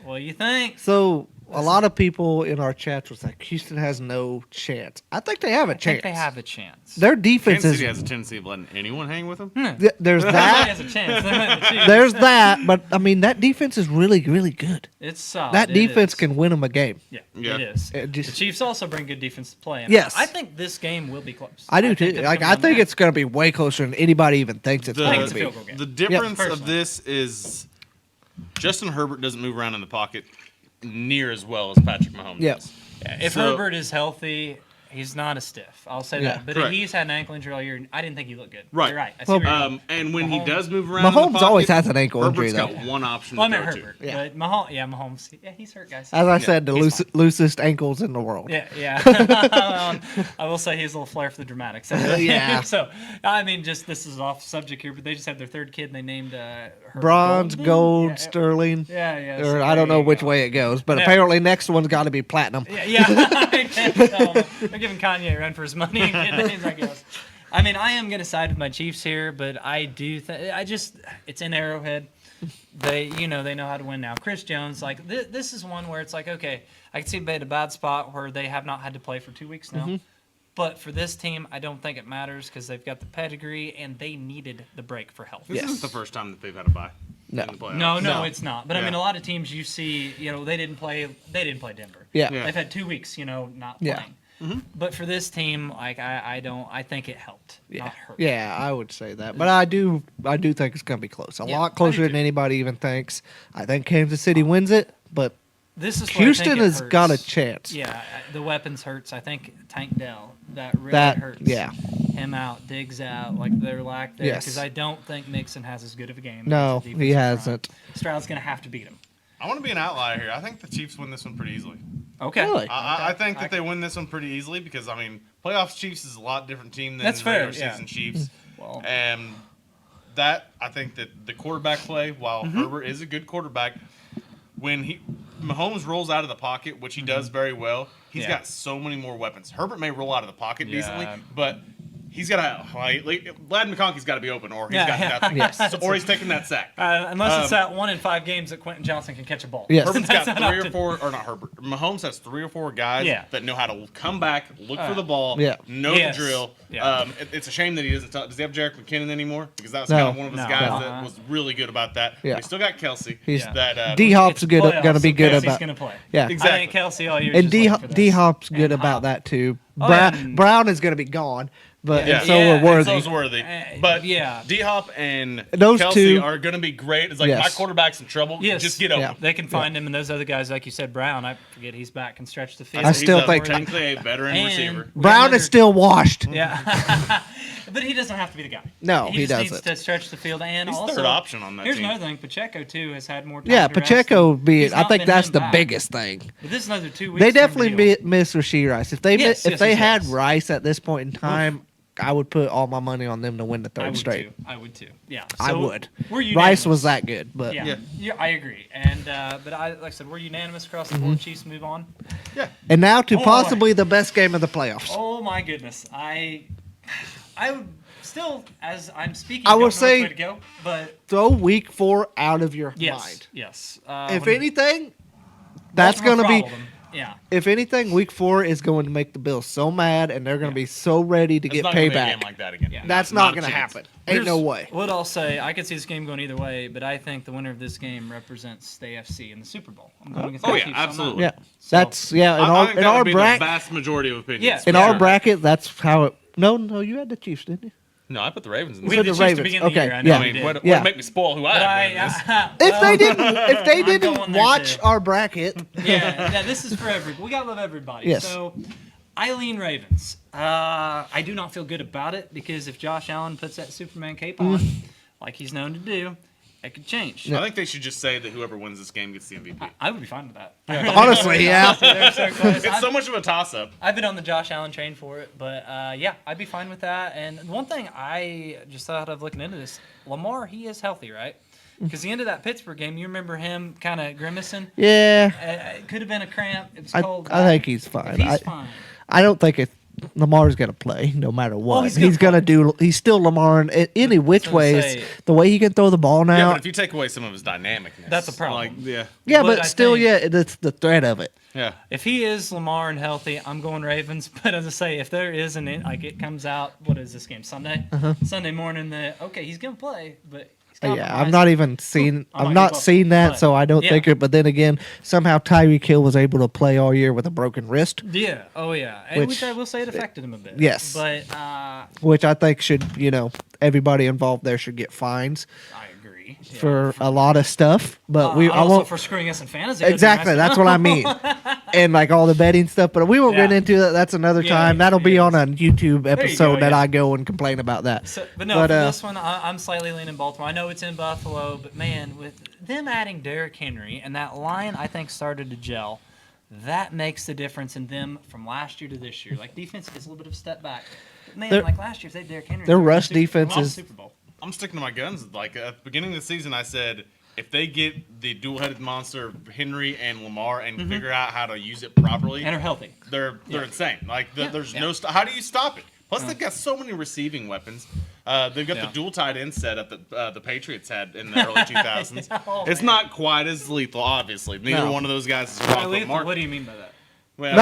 What do you think? So a lot of people in our chats was like, Houston has no chance. I think they have a I chance. think they have a chance. Their defense Kansas City is. has a tendency of letting anyone hang with them. There's Everybody that. has a chance. They're not the Chiefs. There's that. But I mean, that defense is really, really good. It's solid. That It defense is. can win them a game. Yeah, Yeah. it is. It just- The Chiefs also bring good defense to play. And Yes. I think this game will be close. I do think too. that Like they're I gonna think win. it's going to be way closer than anybody even thinks it's The- I going think to it's a be. field goal game. The difference of Personally. this is Justin Herbert doesn't move around in the pocket near as well as Patrick Mahomes Yeah. does. Yeah, if So- Herbert is healthy, he's not a stiff. I'll say Yeah. that. But Correct. he's had an ankle injury all year. And I didn't think he looked good. Right. You're right. I see Well, where you're going. And when he Mahomes- does move around, in Mahomes the pocket, always has an ankle injury, Herbert's though. got one option Well, I to meant throw Herbert. to. Yeah. But Mahomes. Yeah, he's hurt, guys. As I said, the he's fine. loosest ankles in the world. Yeah. I will say he's a little flair for the dramatics. Yeah. So, I mean, just this is off subject here, but they just had their third kid and they named Herbert Bronze, Golden. gold, Yeah, sterling. Yeah. Or so I don't there know you which go. way it goes, but Yeah. apparently next one's got to be platinum. Yeah. They're giving Kanye a run for his money and getting names, I guess. I mean, I am going to side with my Chiefs here, but I do think it's in Arrowhead. They know how to win now. Chris Jones, like this is one where it's like, okay, I can see them in a bad spot where they have not had to play for 2 weeks now. But for this team, I don't think it matters because they've got the pedigree and they needed the break for health. This Yes. isn't the first time that they've had a bye. No. In the playoffs. No, No. it's not. But I Yeah. mean, a lot of teams you see, they didn't play Denver. Yeah. Yeah. They've had 2 weeks, not Yeah. playing. But for this team, like I think it helped, Yeah. not hurt. Yeah, I would say that. But I do think it's going to be close. A Yeah, lot I closer do than too. anybody even thinks. I think Kansas City wins it, but This is where I Houston think it has got a hurts. chance. Yeah, the weapons hurts. I think Tank Dell that really That hurts. yeah. Him out, Diggs out, like their lack there. Yes. Because I don't think Mixon has as good of a game. No, as the he defensive hasn't. front. Stroud's gonna have to beat him. I want to be an outlier here. I think the Chiefs win this one pretty easily. Okay. Really? I think that they win this one pretty easily because, I mean, playoffs Chiefs is a lot different team than That's fair, regular yeah. season Chiefs. Well, And I think that the quarterback play, while Herbert is a good quarterback, when Mahomes rolls out of the pocket, which he does very well, he's Yeah. got so many more weapons. Herbert may roll out of the pocket Yeah. decently, but he's got to Vlad McConkey's got to be open, or he's Yeah, got yeah. nothing. Yes. Or he's taking that sack. unless it's that 1 in 5 games that Quentin Johnson can catch a ball. Yes. Herbert's That's got not 3 or often. 4, or not Herbert. Mahomes has 3 or 4 guys Yeah. that know how to come back, look for the ball, Yeah. know Yes. the drill. Yeah. It's a shame that he doesn't. Does he have Jarek McKinnon anymore? Because that was No. kind of one of his No. guys Uh-huh. that was really good about that. Yeah. We still got Kelsey. He's- that D Hop's It's good. playoffs, Going to be so good Kelsey's about. gonna play. Yeah. Exactly. I think Kelsey all year. And is D just looking for this. Hop's good And about Hop. that too. Oh, Brown, and- Brown is going to be gone, but Yeah. and so Yeah, are and Worthy. so's Worthy. Uh, But yeah. D Hop and Those Kelsey two- are going to be great. It's like Yes. my quarterback's in trouble. Yes. Just get open. Yeah. They can find him, and those other guys, like you said, Brown. I forget he's back and stretch the field. I still he's think- technically a veteran And- receiver. we got Brown another- is still washed. Yeah, but he doesn't have to be the guy. No, he just needs doesn't. to stretch the field, and He's also third option on that Here's team. another thing: Pacheco too has had more time. Yeah, to rest, Pacheco and be he's it. I not think been that's him the back. biggest thing. But this is another 2 weeks. They for him to definitely heal. miss Rasheed Rice. If they Yes, if yes, they yes, had yes. Rice at this point in time, I would put all my money on them to win the I third would straight. too. I would too. Yeah, I So would. We're Rice unanimous. was that good, but Yeah. Yeah. Yeah, I agree. And but like I said, we're unanimous across the board. Chiefs move on. And now to Oh, possibly the best game of the playoffs. Oh my goodness, I would still, as I'm speaking, I will don't know say- which way to go, but Throw week 4 out of your yes, mind. yes. If when anything, that's Baltimore going to be. throttled them, yeah. If anything, week 4 is going to make the Bills so mad, and they're going to be so ready to It's get not gonna be a payback. game like that again. Yeah. That's not a going to chance. happen. Ain't no Here's way. What I'll say, I could see this game going either way, but I think the winner of this game represents the AFC in the Super Bowl. I'm going against Oh the yeah, Chiefs on that. absolutely. Yeah, So- that's yeah. In I our think in that our would be the bracket, vast majority of opinions. Yes, in for our sure. bracket, that's how it. No, you had the Chiefs, didn't you? No, I put the Ravens in. We So the had the the Chiefs to Ravens. begin the Okay, year. I know yeah. I we mean, did. what Yeah. make me spoil who I But had winning this? If they well, didn't, if they I'm didn't going there watch too. our bracket, yeah, this is for everybody. We gotta love everybody. Yes. So, I lean Ravens. I do not feel good about it because if Josh Allen puts that Superman cape on, like he's known to do, it could change. I think they should just say that whoever wins this game gets the MVP. I would be fine with that. honestly, yeah. They're so close. It's so much of a toss-up. I've been on the Josh Allen train for it, but yeah, I'd be fine with that. And one thing I just thought of looking into this, Lamar, he is healthy, right? Because the end of that Pittsburgh game, you remember him kind of grimacing. Yeah, It could have been a cramp. It was I cold. think he's If fine. he's fine. I don't think it. Lamar's gonna play no matter what. he's He's gonna gonna do. He's still Lamar in any which gonna ways. say- The way he can throw the ball Yeah, now. but if you take away some of his dynamicness, That's a problem. Like, yeah, Yeah, But but I still, think- yeah, it's the threat of it. yeah. If he is Lamar and healthy, I'm going Ravens. But as I say, if there is it comes out, what is this game? Sunday? Sunday morning that, okay, he's going to play, but he's Yeah, compromised. I'm not even seen. I might I'm not give up seen that, but- so I don't yeah. think it. But then again, somehow Tyreek Hill was able to play all year with a broken wrist, Yeah, oh yeah. And which Which- I will say it affected him a bit. Yes. But which I think should, everybody involved there should get fines I agree. Yeah. for a lot of stuff. But I also won't. for screwing us in fantasy. Exactly, that's what I mean. And like all the betting stuff, but we won't get Yeah. into that. That's another Yeah, time. That'll be yeah. on a YouTube episode go, that yeah. I go and complain about that. So, but no, for this one, I'm slightly leaning Baltimore. I know it's in Buffalo, but man, with them adding Derrick Henry and that line, I think started to gel. That makes the difference in them from last year to this year. Like defense is a little bit of a step back. But man, Their- like last year, if they had Derrick Henry, their they were rush Super- defense lost is- Super Bowl. I'm sticking to my guns. Like at the beginning of the season, I said if they get the dual-headed monster Henry and Lamar and figure out how to use it properly, And are healthy. they're insane. Like there's Yeah. no how do you stop it? Plus they've got so many receiving weapons. They've got Yeah. the dual tight end setup that the Patriots had in the early 2000s. Oh, It's man. not quite as lethal, obviously. Neither No. one of those guys is Sorry, Rocco lethal, Mark. what do you mean by that? Well,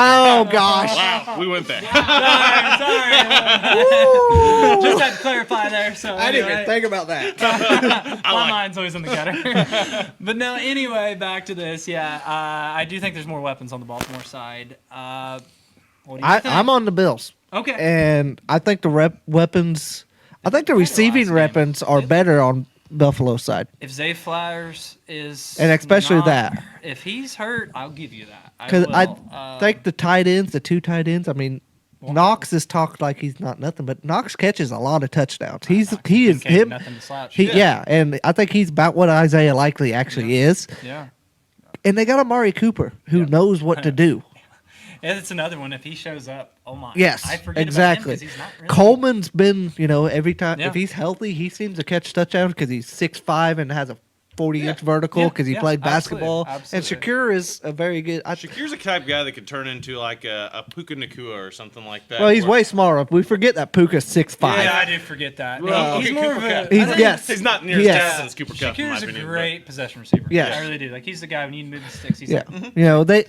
No, gosh. wow, we went there. Sorry. Just had to clarify there. So anyway. about that. My like it. mind's always in the gutter. But no, anyway, back to this. Yeah, I do think there's more weapons on the Baltimore side. What do you think? I'm on the Bills, Okay. and I think the weapons. I think the Better receiving last game. weapons are better on Buffalo side. If Zay Flowers is And especially not- that. if he's hurt, I'll give you that. Because I will. think the tight ends, the two tight ends. I mean, Knox is talked like he's not nothing, but Knox catches a lot of touchdowns. He is Kincaid, him. Nothing to slouch. Yeah, and I think he's about what Isaiah Likely actually is. Yeah. And they got Amari Cooper, who knows what to do. And it's another one. If he shows up, oh my. Yes, I forget exactly. About him 'cause he's not really, Coleman's been, every time Yeah. if he's healthy, he seems to catch touchdowns because he's 6'5" and has a 40-inch vertical Yeah, because he yeah, played absolutely, basketball. absolutely. And Shakur is a very good. Shakir's a type guy that could turn into like a Puka Nakua or something like that. Well, he's where- way smaller. We forget that Puka's 6'5". Yeah, I did forget that. Well, he's okay, more Cooper of a. Kupp. I He's- think yes. He's not near as Yes. talented as Cooper Kupp, in my Shakir's a opinion. great possession receiver. Yes. I really do. Like he's the guy when you move the sticks. He's Yeah, like,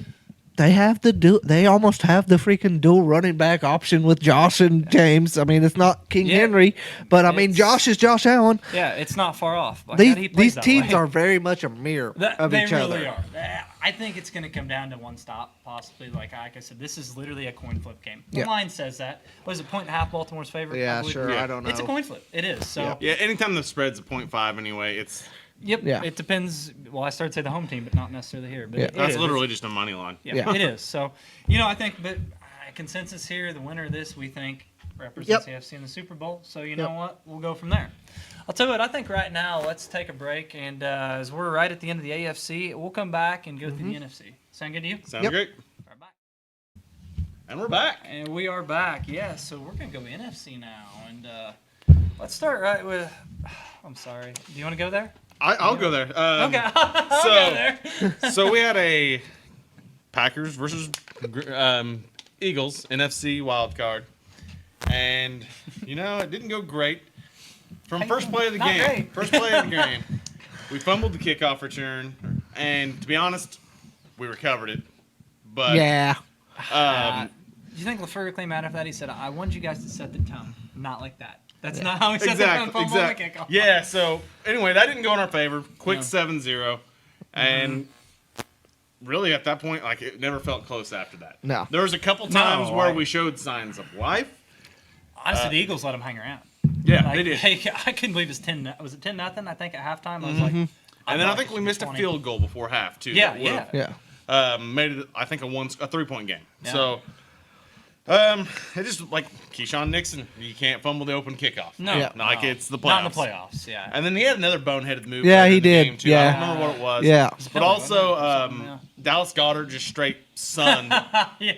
they have they almost have the freaking dual running back option with Josh and James. I mean, it's not King Yeah. Henry, but I mean, It's- Josh is Josh Allen. yeah, it's not far off. Like, how he plays These that teams way. are very much a mirror of they each really other. are. I think it's going to come down to one stop, possibly. Like I said, this is literally a coin flip game. The Yeah. line says that. Was it 1.5 Baltimore's favorite? I Yeah, believe? sure. Yeah. I don't know. It's a coin flip. It is. So, Yeah, anytime the spread's a 0.5 anyway, it's yep. Yeah. It depends. Well, I started to say the home team, but not necessarily here. But Yeah. it that's is. literally just a money line. Yeah, Yeah. it is. So, I think, but consensus here, the winner of this, we think, represents the AFC in the Super Bowl. So, you know what? We'll go from there. I'll tell you what, I think right now, let's take a break. And as we're right at the end of the AFC, we'll come back and go through the NFC. Sound good to you? Sounds Yep. great. All right, bye. And we're back. And we are back, yes. So we're going to go NFC now. And let's start right with, I'm sorry. Do you want to go there? I'll go there. Okay. I'll go there. So we had a Packers versus Eagles NFC wildcard, and it didn't go great. From first play of the Not game, great. first play of the game, we fumbled the kickoff return, and to be honest, we recovered it. But Yeah, Do you think LaFleur came out after that? He said, I want you guys to set the tone. Not like that. That's not how he set the tone. Fumble on the kickoff. Yeah. So anyway, that didn't go in our favor. Quick 7-0, and really at that point, like it never felt close after that. No. There was a couple times No, where we showed signs of life. Honestly, the Eagles let him hang around. Yeah, Like, they did. I couldn't believe it was 10. Was it 10-0? I think at halftime, I was like, And then I thought think it we was missed a 20. field goal before half too. Yeah, that would've, yeah. Made it, I think, a 3-point game. Yeah. So, it just like Keyshawn Nixon, you can't fumble the open kickoff. No, Yeah. Like it's the playoffs. Not in the playoffs. Yeah. And then he had another boneheaded move. Yeah, later he in the did. game, too. Yeah. I don't remember what it was. Yeah. But also, Something, yeah. Dallas Goedert just straight sunned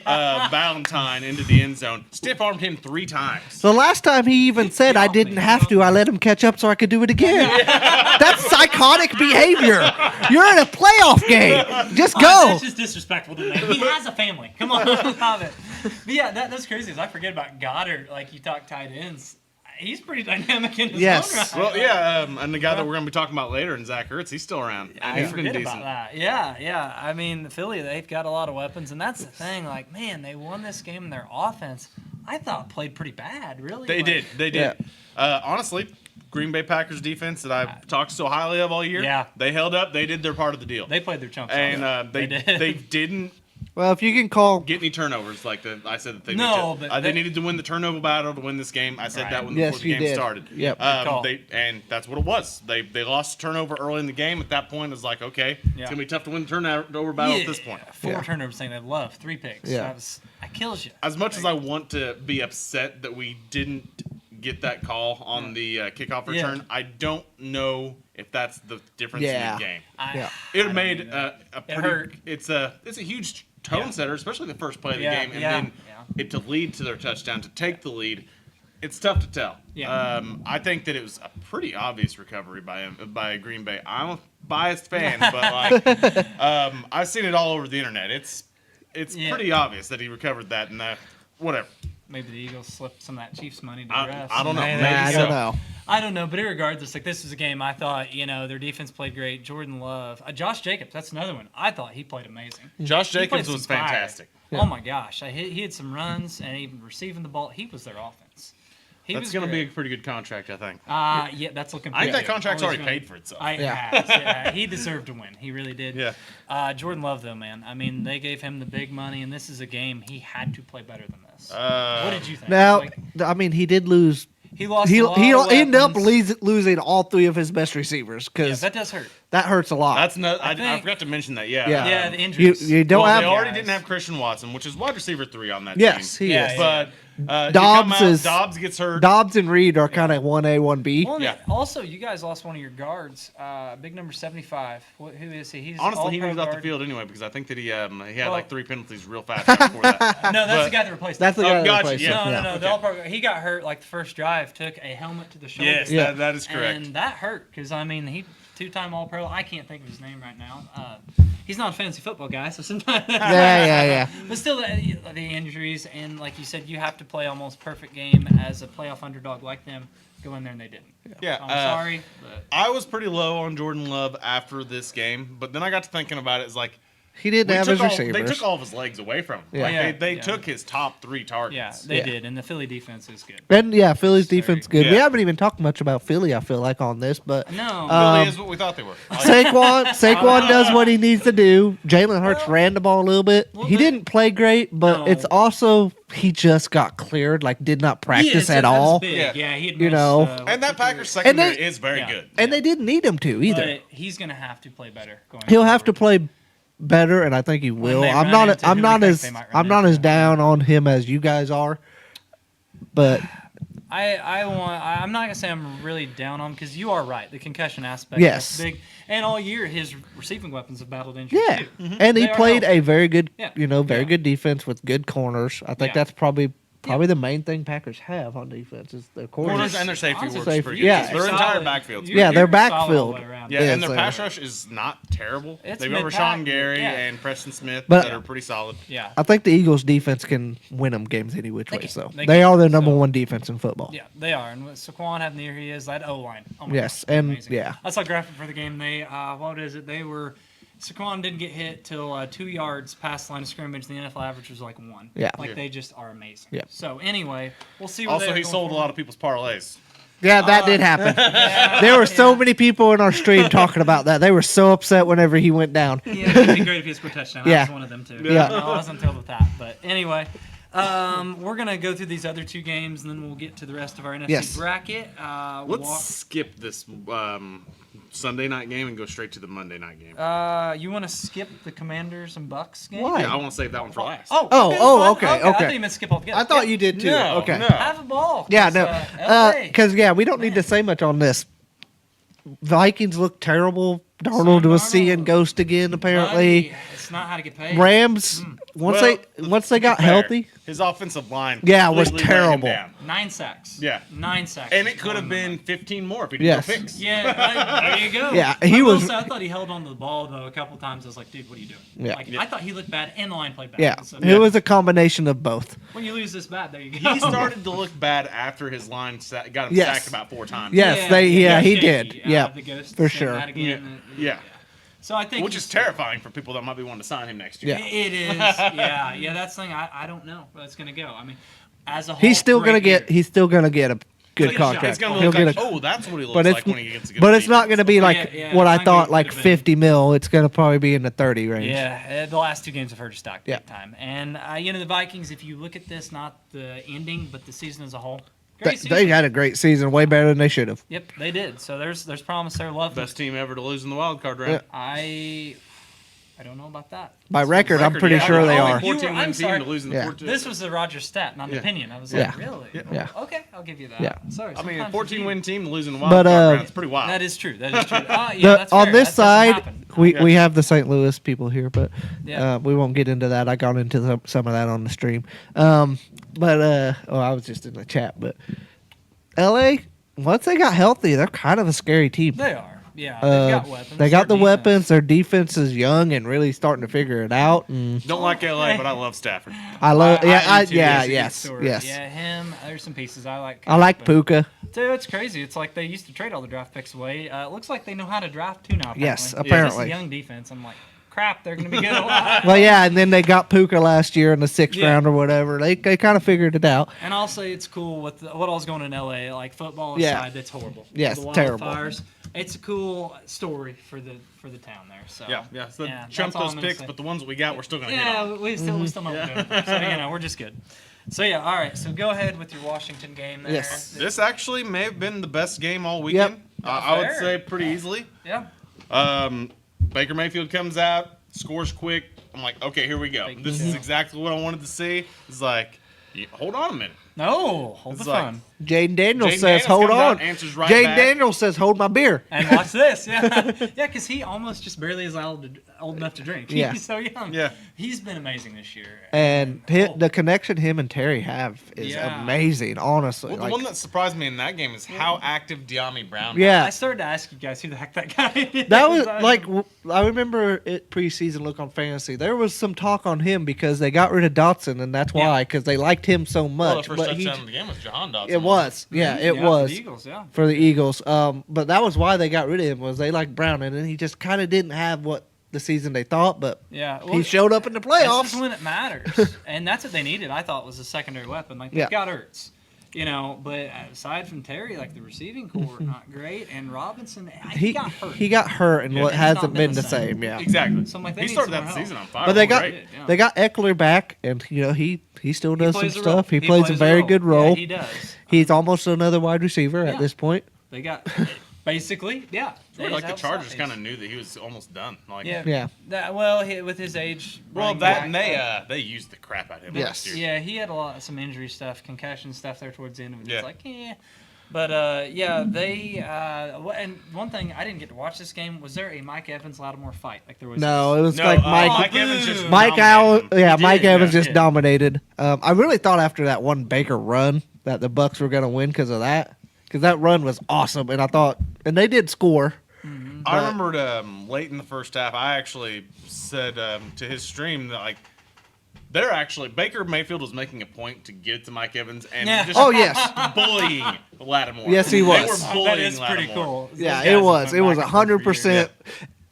Valentine into the end zone. Stiff armed him 3 times. The last time he even said I didn't have to, I let him catch up so I could do it again. That's psychotic behavior. You're in a playoff game. Just go. That's just disrespectful to me. He has a family. Come on, stop it. But yeah, that's crazy. Is I forget about Goddard. Like you talk tight ends, he's pretty dynamic in his Yes. own right. Well, yeah, and the guy that we're going to be talking about later, and Zach Ertz, he's still around. I He's been forget decent. about that. Yeah. I mean, Philly, they've got a lot of weapons, and that's the thing. Like, man, they won this game, and their offense, I thought, played pretty bad. Really, They did. They did. Honestly, Green Bay Packers defense that I've talked so highly of all year. Yeah. They held up. They did their part of the deal. They played their chunks. and off. they did. they didn't Well, if you can call, get any turnovers like I said that they No, did. but They they- needed to win the turnover battle to win this game. I said Right. that when Yes, before the you game did. started. Yep. Good call. And that's what it was. They lost turnover early in the game. At that point, it's like, okay, it's Yeah. gonna be tough to win the turnover battle at this point. 4 turnovers, saying they love 3 picks. Yeah. That kills you. As much as I want to be upset that we didn't get that call on the kickoff Yeah. return, I don't know if that's the difference Yeah. in the game. Yeah. It made a It pretty. hurt. It's a huge tone Yeah. setter, especially the first play of the Yeah, game, and yeah, then yeah. it to lead to their touchdown, to take the lead. It's tough to tell. Yeah. I think that it was a pretty obvious recovery by Green Bay. I'm a biased fan, but like I've seen it all over the internet. It's Yeah. pretty obvious that he recovered that, and whatever. Maybe the Eagles slipped some of that Chiefs money to the I refs. don't know. Maybe Maybe I so. don't know. I don't know, but regardless, like this was a game I thought, their defense played great. Jordan Love, Josh Jacobs, that's another one. I thought he played amazing. Josh He played Jacobs was some fire. fantastic. Oh my gosh, he had some runs and even receiving the ball. He was their offense. That's going to be a pretty good contract, I think. Yeah, that's looking. I think pretty that good. contract's Always already gonna- paid for itself. It Yeah. has, yeah. He deserved to win. He really did. Yeah. Jordan Love, though, man. I mean, they gave him the big money, and this is a game he had to play better than this. What did you think? Now, Like, I mean, he did lose. he lost. He'll a lot of end up weapons. losing all 3 of his best receivers Yeah, because that does hurt. that hurts a lot. That's not. I think- forgot to mention that. Yeah. Yeah. Yeah, the you injuries. you don't Well, have. they already guys. didn't have Christian Watson, which is wide receiver 3 on that Yes, team. he Yeah, is. yeah. But Dobbs Dobbs gets hurt. Dobbs and Reed are kind of 1A, 1B. Well, Yeah. Also, you guys lost one of your guards, big number 75. Who is he? He's Honestly, he all-pro moved off the guard. field anyway because I think that he had Well- like 3 penalties real fast right before that. No, that's But- the guy that replaced That's the him. guy that gotcha, replaced yeah. him. No. The Okay. all-pro. He got hurt like the first drive. Took a helmet to the shoulder. Yes, Yeah. that is correct. And that hurt because I mean he 2-time All-Pro. I can't think of his name right now. He's not a fantasy football guy, so sometimes. Yeah. But still, the injuries and like you said, you have to play almost perfect game as a playoff underdog like them. Go in there and they didn't. Yeah, So I'm sorry, but I was pretty low on Jordan Love after this game, but then I got to thinking about it. It's like He didn't have his receivers. they took all of his legs away from him. Yeah. Like, Yeah, they yeah. took his top 3 targets. yeah, they Yeah. did. And the Philly defense is good. And yeah, Philly's defense good. We Yeah. haven't even talked much about Philly. I feel like on this, but No. Philly is what we thought they were. Like, Saquon does what he needs to do. Jalen Hurts ran the ball a little bit. Well, He the- didn't play great, but No. it's also he just got cleared. Like did not practice at all. Big. Yeah. Yeah, he had You missed, know. and that Packers And secondary they- is very Yeah. good. And they didn't need him to either. But he's gonna have to play better. Going He'll have to forward. play better, and I think he will. they I'm run not. into I'm who not we think as. they might run I'm not into. as down on him as you guys are. But I'm not gonna say I'm really down on him because you are right. The concussion aspect Yes. is big, and all year his receiving weapons have battled injuries yeah, too. and he They are played healthy. a very good. Yeah. Very Yeah. good defense with good corners. I think Yeah. that's probably the main thing Packers have on defense is their corners. Corners and their safety Honestly, works safety, pretty good. yeah. Their entire backfield. Yeah, their You're solid backfield. all the way around. Yeah, Yeah, and their so- pass rush is not terrible. It's They've got mid-pack, Rashawn Gary yeah. and Preston Smith But- that are pretty solid. Yeah. I think the Eagles' defense can win them games any which They way. can. So They they can. are the number So- one defense in football. Yeah, they are. And with Saquon having the year he is, that O-line. Oh my Yes, gosh, and amazing. yeah. I saw graphic for the game. They, what is it? Saquon didn't get hit till 2 yards past the line of scrimmage. The NFL average was like 1. Yeah. Like Yeah. they just are amazing. Yeah. So anyway, we'll see. Where Also, they're he going sold a forward. lot of people's parlays. Yeah, that did happen. There were so many people in our stream talking about that. They were so upset whenever he went down. Yeah, it'd be great if he scored a touchdown. Yeah. I was one of them too. Yeah. I wasn't thrilled with that. But anyway, we're gonna go through these other 2 games and then we'll get to the rest of our NFC Yes. bracket. Let's skip this Sunday night game and go straight to the Monday night game. You want to skip the Commanders and Bucks game? Why? Yeah, I want to save that one for last. Oh, okay, I okay. thought you meant skip altogether. I thought you did too. No, okay. no. Have a ball. Yeah, 'cause, no. LA. Because, we don't need to say much on this. Vikings look terrible. Darnold was Darnold. seeing ghost again, apparently. Buddy, it's not how to get paid. Rams, once they got Fair. healthy. His offensive line Yeah, it was completely let him terrible. down. 9 sacks. Yeah. 9 sacks. And it could have been 15 more if he didn't Yes. go picks. Yeah, there you go. Yeah, I he will was- say, I thought he held on to the ball though a couple times. I was like, dude, what are you doing? Yeah. Like, I thought he looked bad and the line played bad. Yeah, So, it was a combination of both. when you lose this bad, there you go. He started to look bad after his line got him Yes. sacked about 4 times. Yes, he did. Yeah, the ghost for saying sure. that again. Yeah. So I think Which is terrifying for people that might be wanting to sign him next year. Yeah. It is. Yeah. That's the thing. I don't know where it's gonna go. I mean, as a whole, He's still gonna great get. year. He's still gonna get a good It's contract. It's going to He'll look get like, a, oh, that's what he looks but it's like when he gets a good but it's not defense. gonna be like Yeah, what it's I not thought, gonna like be. 50 mil. It's gonna probably be in the 30 range. Yeah, the last 2 games have hurt his stock Yeah. big time. And the Vikings, if you look at this, not the ending, but the season as a whole, They, great season. they had a great season, way better than they should have. Yep, they did. So there's promise there. Love Best team ever to lose in the wild card round. I don't know about that. By record, I'm pretty yeah. sure they Oh, are. you were- 14 I'm win team sorry. to lose in the Yeah. 14. This was the Rogers stat, not an Yeah. opinion. I was Yeah. like, really? Yeah. Okay, I'll give you that. Yeah. Sorry. I mean, sometimes 14 you- win team to lose in the wild But, card round. It's pretty wild. That is true. That is true. Yeah, The- that's on fair. this That doesn't side, happen. we have the St. Louis people here, but Yeah. we won't get into that. I got into some of that on the stream. I was just in the chat. But LA, once they got healthy, they're kind of a scary team. They are. Yeah, they've got weapons. They got Their the weapons. defense. Their defense is young and really starting to figure it out. And Don't like LA, but I love Stafford. I love. I do too. That's a good Yes. story. Yeah, him. There's some pieces I like. I like but- Puka. Dude, it's crazy. It's like they used to trade all the draft picks away. It looks like they know how to draft too now. Apparently. Yes, Just a apparently. young defense. I'm like, crap, they're going to be good a lot. Well, yeah, and then they got Puka last year in the 6th Yeah. round or whatever. They kind of figured it out. And I'll say it's cool with what all's going in LA. Like football Yeah. aside, that's horrible. Yes, the terrible. wildfires. It's a cool story for the town there. So Yeah. So yeah, chump that's all those I'm gonna picks, say. but the ones that we got, we're still going to hit Yeah, on. we still know what we're doing. So we're just good. So yeah, all right. So go ahead with your Washington game there. Yes. This actually may have been the best game all weekend. I would Fair. say pretty easily. Yeah. Baker Mayfield comes out, scores quick. I'm like, okay, here we go. Big This deal. is exactly what I wanted to see. It's like, hold on a minute. No, hold It's the like- fun. Jaden Daniels Jaden says, Daniels "Hold comes on." out, answers right Jaden back. Daniels says, "Hold my beer." And watch this, yeah, because he almost just barely is old enough to drink. Yeah. He's so young. Yeah. He's been amazing this year. And the connection him and Terry have is Yeah. amazing, honestly. Well, the Like, one that surprised me in that game is how active De'Ami Brown was. yeah, I started to ask you guys who the heck that guy is. that was like I remember it preseason look on fantasy. There was some talk on him because they got rid of Dotson, and that's Yeah. why because they liked him so Well, much. the first but he, touchdown of the game was Jahan Dotson. it was, yeah, it for was the Eagles, yeah. for the Eagles. But that was why they got rid of him was they liked Brown, and then he just kind of didn't have what the season they thought, but Yeah, he showed up in the This playoffs. is when it matters, and that's what they needed. I thought was a secondary weapon. Like Yeah. they've got Ertz, but aside from Terry, like the receiving core not great, and Robinson, he got hurt. He got hurt, and Yeah. what It's hasn't not been the same. Yeah, Exactly. So I'm like, they He need started some that more season help. on fire. but they It was got great. Yeah. they got Eckler back, and he still does some plays a role. stuff. He plays a a very role. good Yeah, role. he does. He's almost another wide receiver Yeah. at this point. They got basically, yeah. I feel like the He's Chargers outside. kind of knew that he was almost done. Like, Yeah. Yeah. With his age. Well, running that back, and they used the crap out of him Yes. last year. Yeah, he had some injury stuff, concussion stuff there towards the end of it. Yeah. It's like, eh. But and one thing I didn't get to watch this game. Was there a Mike Evans Lattimore fight? Like there was. No, it was No, like Mike Evans just Mike dominated him. Yeah, He Mike did, Evans yeah. just dominated. I really thought after that one Baker run that the Bucks were going to win because of that. Because that run was awesome, and I thought, and they did score. I remembered late in the first half, I actually said to his stream that like they're actually Baker Mayfield was making a point to get it to Mike Evans and Yeah. just Oh yes, bullying Lattimore. Yes, he was. They were That bullying is pretty Lattimore. cool. yeah, Those it guys was. have It was been back and forth for years. 100%.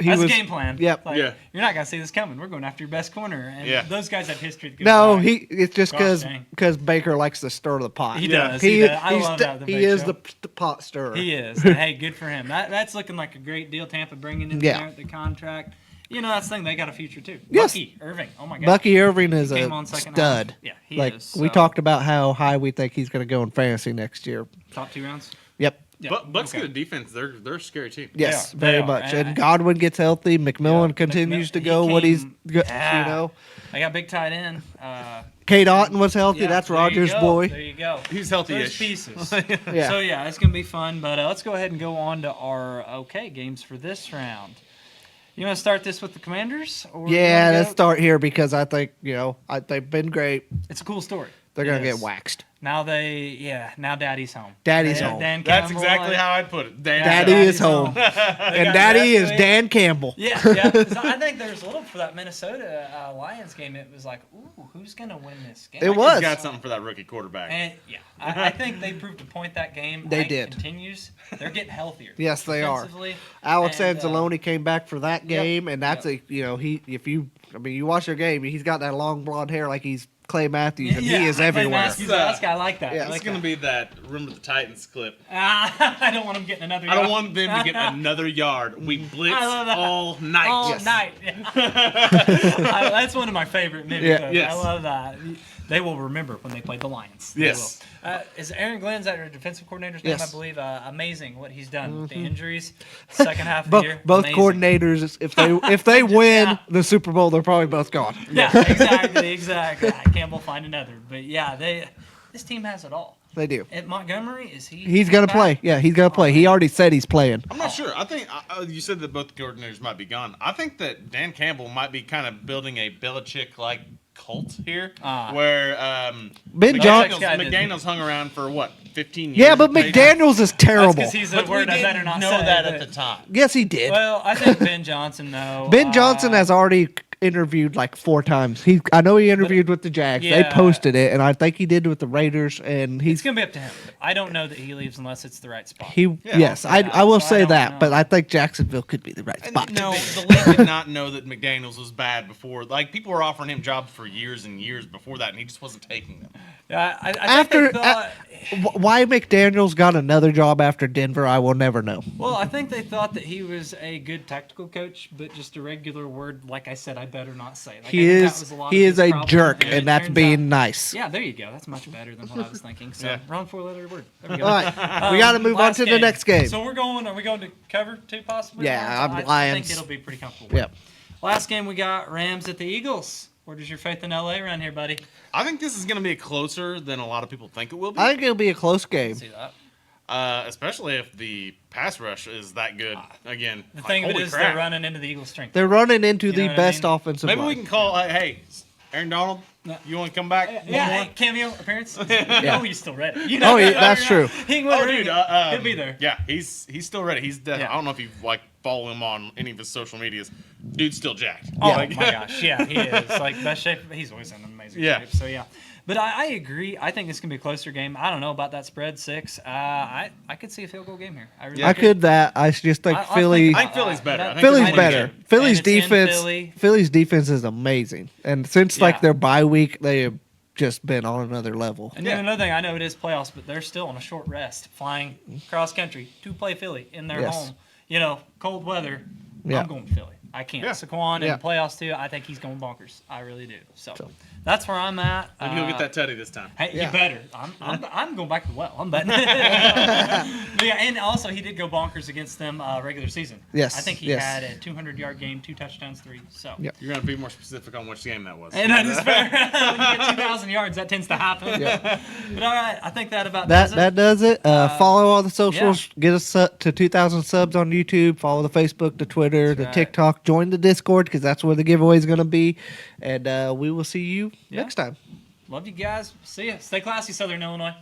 He That's was. a game plan. Yep. Like, Yeah. You're not gonna see this coming. We're going after your best corner, and Yeah. those guys have history. To go No, back. it's just Gosh, dang. because Baker likes to stir the pot. He Yeah. does. He, He does. I he's love that. he is the pot stirrer. He is. And, hey, good for him. That's looking like a great deal. Tampa bringing in Yeah. there at the contract. That's the thing. They got a future too. Yes. Bucky Irving. Oh my God. Bucky Irving is Came a on second stud. half. Yeah, he like is. we So, talked about how high we think he's going to go in fantasy next year. top 2 rounds. Yep. Yeah. But Bucks okay. get a defense. They're a scary team. Yes, They very are. much. And And Godwin gets healthy. McMillan Yeah. continues to He go what he's, came- you know. I got big tight end. Kate Otten was healthy. Yeah, That's there you Rogers' go. boy. There you go. He's Those healthy-ish. pieces. Yeah. So yeah, it's gonna be fun. But let's go ahead and go on to our games for this round. You want to start this with the Commanders? Or Yeah, you wanna let's go? start here because I think they've been great. It's a cool story. They're gonna It get is. waxed. Now Daddy's home. Daddy's Dan- home. Dan That's Campbell, exactly how I'd put it. Daddy is home, They and got Daddy is drafted. Dan Campbell. Yeah. So I think there's a little for that Minnesota Lions game. It was like, ooh, who's gonna win this game? It He's was. got something for that rookie quarterback. And I think they proved a point that game. They I think did. Continues. They're getting healthier. Yes, they are. defensively. Alex And, Anzalone came back for that yep, game, and that's you watch their game, he's got that long blonde hair like he's Clay Matthews, and he is Clay everywhere. Matthews, I like that. Yeah. I It's like going to that. be that Remember the Titans clip. I don't want him getting another. I don't yard. want them to get another yard. We blitz I love that. all night. All Yes. night. That's one of my favorite movie Yeah. clips. Yes. I love that. They will remember when they played the Lions. They Yes. will. Is Aaron Glenn's our defensive coordinator's name? Yes. I believe. Amazing what he's done with the injuries. Second half of the year. Both amazing. coordinators, if they win the Super Bowl, they're probably both gone. Yeah, exactly. Campbell find another, but yeah, this team has it all. They do. And Montgomery, is he? He's gonna back? play. Yeah, he's gonna play. He already said he's playing. I'm not sure. I think you said that both coordinators might be gone. I think that Dan Campbell might be kind of building a Belichick-like cult here, where Ben McDaniels, Johnson- McDaniels hung around for what 15 years. Yeah, but maybe? McDaniels is That's terrible. because he's a But we word I better didn't not know say. that but- at the time. Yes, he did. Well, I think Ben Johnson, though. Ben Johnson has already interviewed like 4 times. I know he interviewed with the Jags. They Yeah. posted it, and I think he did with the Raiders. And It's he's gonna be up to him. I don't know that he leaves unless it's the right spot. yes, I'll say I will that. So I say don't that, know. but I think Jacksonville could be the right And spot. no, the league did not know that McDaniels was bad before. Like people were offering him jobs for years and years before that, and he just wasn't taking them. I After think they thought. why McDaniels got another job after Denver, I will never know. Well, I think they thought that he was a good tactical coach, but just a regular word, like I said, I better not say. Like, I He think that is was a lot he of is his a problem, jerk, it and that's turns being out- nice. Yeah, there you go. That's much better than what I was thinking. So Yeah. wrong 4-letter word. There we go. All right, we got to move on last to the next game. So are we going to cover 2 possibly? Yeah, Lions? I'm I Lions. think it'll be pretty comfortable. Yep. Last game we got Rams at the Eagles. Where does your faith in LA run here, buddy? I think this is going to be closer than a lot of people think it will be. I think it'll be a close game. See that? Especially if the pass rush is that good again. The Like, thing of it holy is crap. they're running into the Eagles' strength. They're running into You know the what I best mean? offensive Maybe line. we can call. Hey, Aaron Donald, you want to come back? Yeah, One more? hey, cameo appearance. You know he's still ready. You Oh, yeah, that's true. He can Oh, dude, he'll be there. Yeah, he's still ready. Yeah. I don't know if you like follow him on any of his social medias. Dude's still jacked. Oh Like- my gosh, yeah, he is like best shape. He's always in amazing Yeah. shape. So yeah, but I agree. I think this can be a closer game. I don't know about that spread 6. I could see a field goal game here. I really I could that. I just think I Philly. I think Philly's better. I think Philly's it's better. good. Philly's And it's in defense. Philly. Philly's defense is amazing, and since Yeah. like their bye week, they have just been on another level. And then another thing, I know it is playoffs, but they're still on a short rest, flying cross country to play Philly in their Yes. home. You know, cold weather. Yeah. I'm going Philly. I can't. Yeah. Saquon in Yeah. the playoffs too. I think he's going bonkers. I really do. So that's where I'm at. Maybe he'll get that tutty this time. Hey, Yeah. you better. I'm going back to the well. I'm betting. But yeah, and also he did go bonkers against them regular season. Yes, I think he yes. had a 200-yard game, 2 touchdowns, 3. So. Yeah. You're gonna be more specific on which game that was. And that is fair. When you get 2,000 yards, that tends to happen. But all right, I think that about does it. That does it. Follow all the socials. Get us to 2,000 subs on YouTube. Follow the Facebook, the Twitter, the right. TikTok. Join the Discord because that's where the giveaway is going to be. And we will see you Yeah. next time. Love you guys. See ya. Stay classy, Southern Illinois.